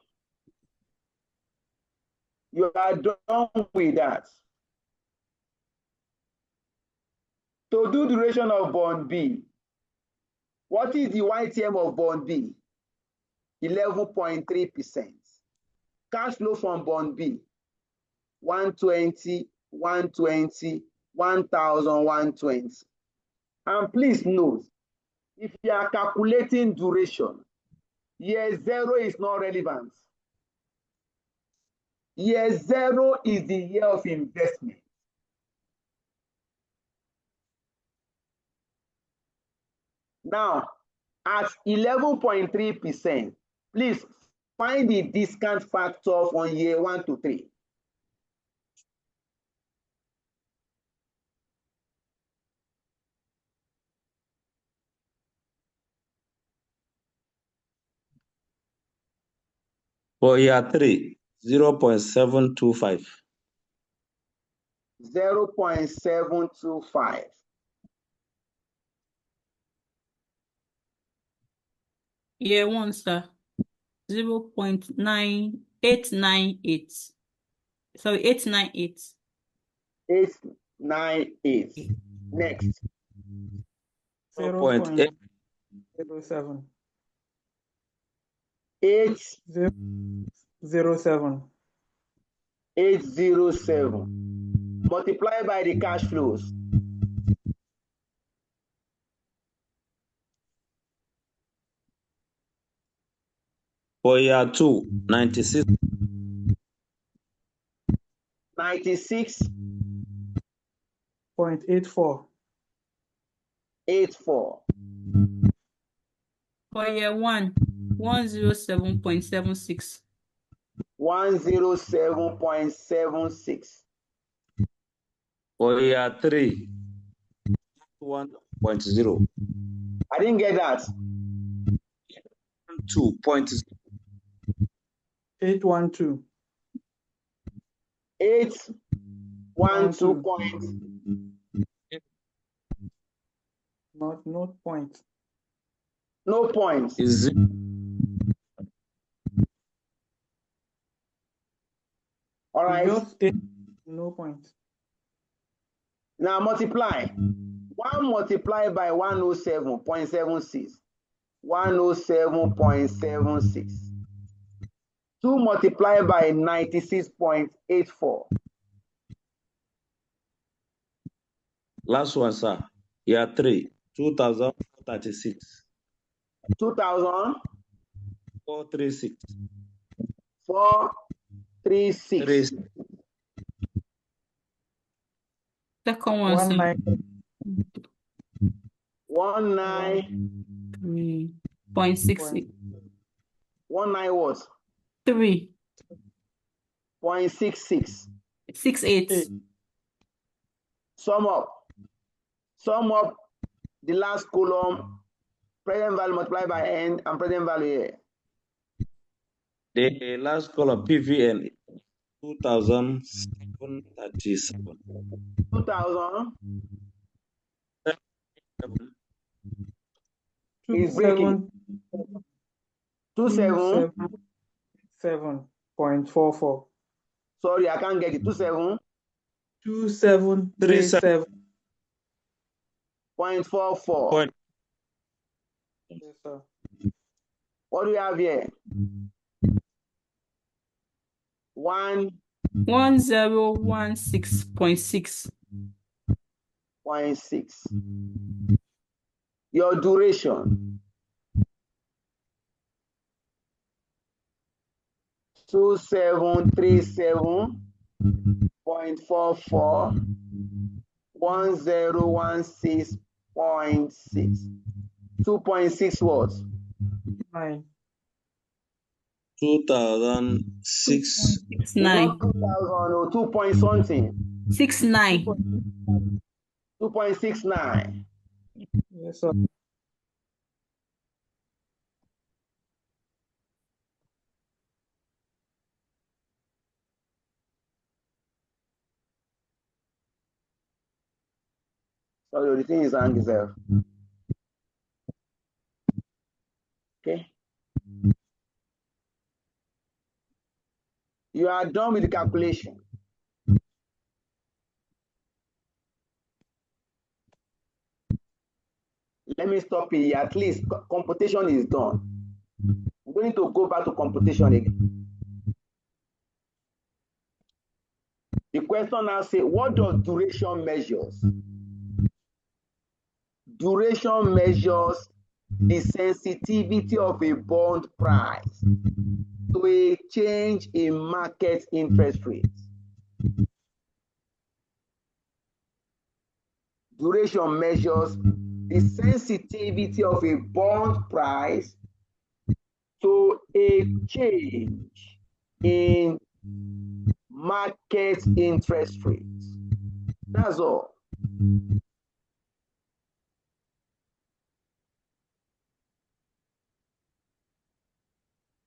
You are done with that. To do duration of bond B, what is the YTM of bond B? 11.3%. Cash flow from bond B, 120, 120, 1,120. And please note, if you are calculating duration, year 0 is not relevant. Year 0 is the year of investment. Now, at 11.3%, please find the discount factor from year 1 to 3. For year 3, 0.725. 0.725. Year 1, sir. 0.9898. Sorry, 898. 898. Next. 0.8. 0.07. 807. 807. Multiply by the cash flows. For year 2, 96. 96.84. 84. For year 1, 107.76. 107.76. For year 3, 1.0. I didn't get that. 2.0. 812. 812 points. Not point. No points. Is it? All right. Just no point. Now multiply. 1 multiplied by 107.76. 107.76. 2 multiplied by 96.84. Last one, sir. Year 3, 2,036. 2,000. 436. 436. Second one, sir. 19.66. 19 what? 3.66. 68. Sum up. Sum up the last column, present value multiplied by n and present value here. The last column, PVN, 2,737. 2,000 is 27. breaking. 27.44. Sorry, I can't get it. 27. 2737.44. Yes, sir. What do we have here? 1016.6. 0.6. Your duration. 2737.44. 1016.6. 2.6 what? 9. 2,006. It's 9. 2 point something. 69. 2.69. Yes, sir. So the thing is hang itself. Okay. You are done with the calculation. Let me stop here. At least computation is done. I'm going to go back to computation again. The question now says, what does duration measures? Duration measures the sensitivity of a bond price to a change in market interest rates. Duration measures the sensitivity of a bond price to a change in market interest rates. That's all.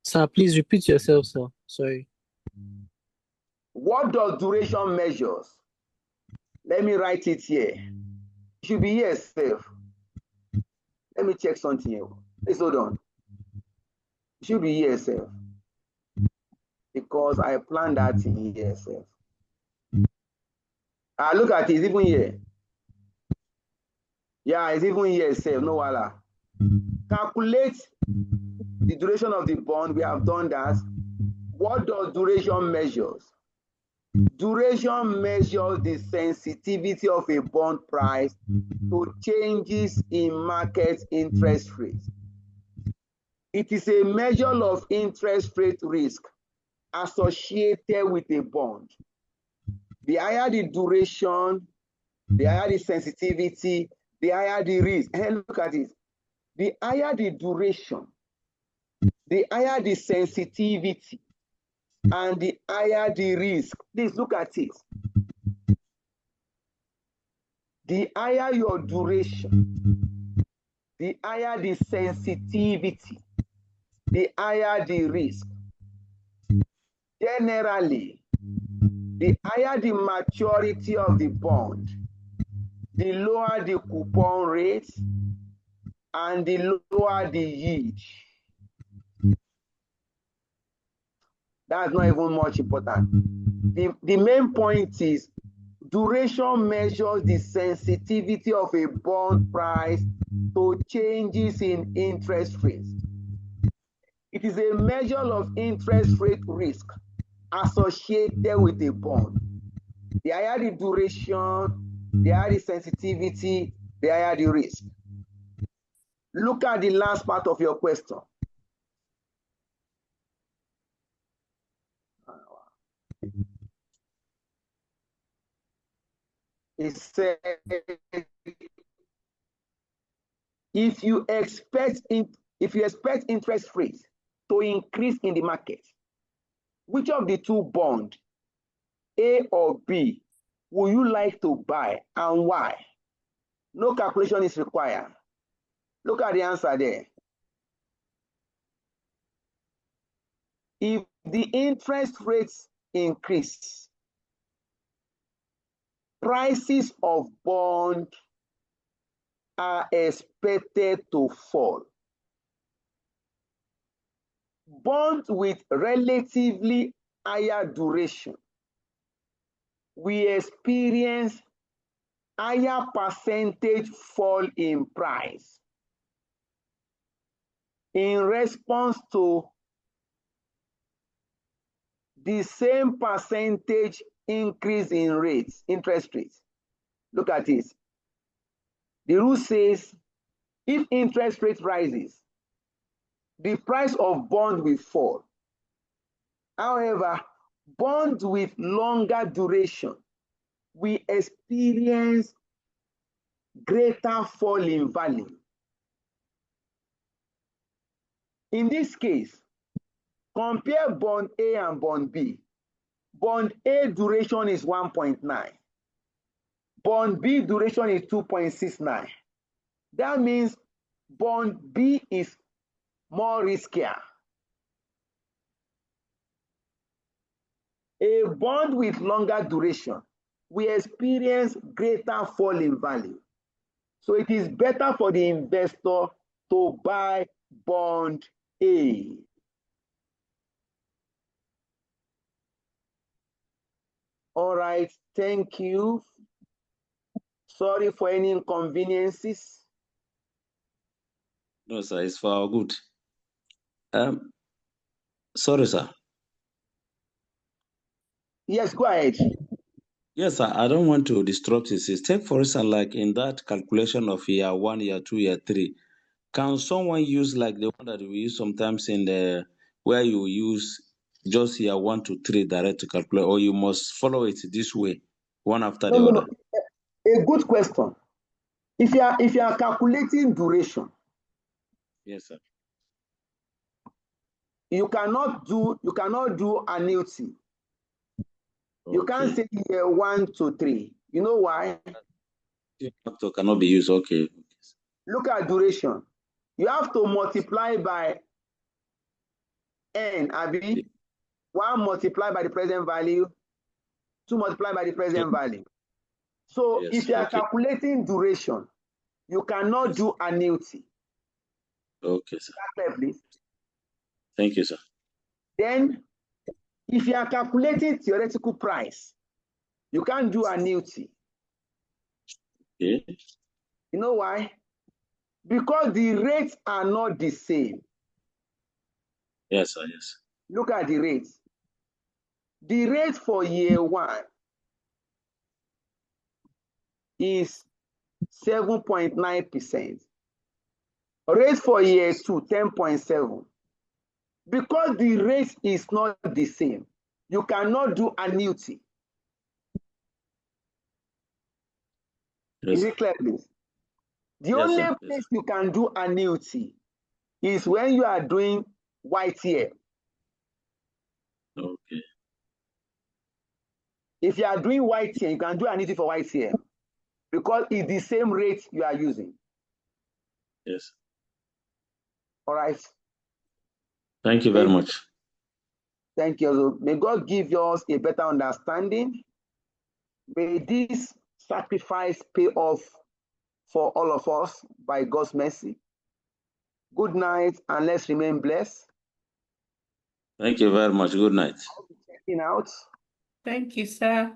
Sir, please repeat yourself, sir. Sorry. What does duration measures? Let me write it here. It should be here, safe. Let me check something here. Please hold on. It should be here, safe. Because I planned that in here, safe. Look at it, it's even here. Yeah, it's even here, safe. No wala. Calculate the duration of the bond. We have done that. What does duration measures? Duration measures the sensitivity of a bond price to changes in market interest rates. It is a measure of interest rate risk associated with a bond. The higher the duration, the higher the sensitivity, the higher the risk. And look at it. The higher the duration, the higher the sensitivity, and the higher the risk. Please look at it. The higher your duration, the higher the sensitivity, the higher the risk. Generally, the higher the maturity of the bond, the lower the coupon rate, and the lower the yield. That's not even much important. The main point is duration measures the sensitivity of a bond price to changes in interest rates. It is a measure of interest rate risk associated with a bond. The higher the duration, the higher the sensitivity, the higher the risk. Look at the last part of your question. It says, if you expect interest rates to increase in the market, which of the two bonds, A or B, would you like to buy and why? No calculation is required. Look at the answer there. If the interest rates increase, prices of bonds are expected to fall. Bonds with relatively higher duration, we experience higher percentage fall in price in response to the same percentage increase in rates, interest rates. Look at this. The rule says if interest rate rises, the price of bond will fall. However, bonds with longer duration, we experience greater fall in value. In this case, compare bond A and bond B. Bond A duration is 1.9. Bond B duration is 2.69. That means bond B is more riskier. A bond with longer duration will experience greater fall in value. So it is better for the investor to buy bond A. All right, thank you. Sorry for any inconveniences. No, sir, it's for our good. Sorry, sir. Yes, go ahead. Yes, sir, I don't want to disrupt this. Take, for instance, like in that calculation of year 1, year 2, year 3, can someone use like the one that we use sometimes in the where you use just year 1 to 3 direct to calculate, or you must follow it this way, one after the other? A good question. If you are calculating duration, yes, sir, you cannot do annuity. You can't say year 1 to 3. You know why? Factor cannot be used. Okay. Look at duration. You have to multiply by n, Abi. 1 multiplied by the present value, 2 multiplied by the present value. So Yes, if you are calculating duration, you cannot do annuity. Okay, sir. Please. Thank you, sir. Then, if you are calculating theoretical price, you can't do annuity. Okay. You know why? Because the rates are not the same. Yes, sir, yes. Look at the rates. The rate for year 1 is 7.9%. Rate for year 2, 10.7. Because the rate is not the same, you cannot do annuity. Yes. Is it clear, please? The Yes, only sir. place you can do annuity is when you are doing YTL. Okay. If you are doing YTL, you can do annuity for YTL because it's the same rate you are using. Yes. All right. Thank you very much. Thank you. May God give us a better understanding. May this sacrifice pay off for all of us by God's mercy. Good night, and let's remain blessed. Thank you very much. Good night. Checking out. Thank you, sir.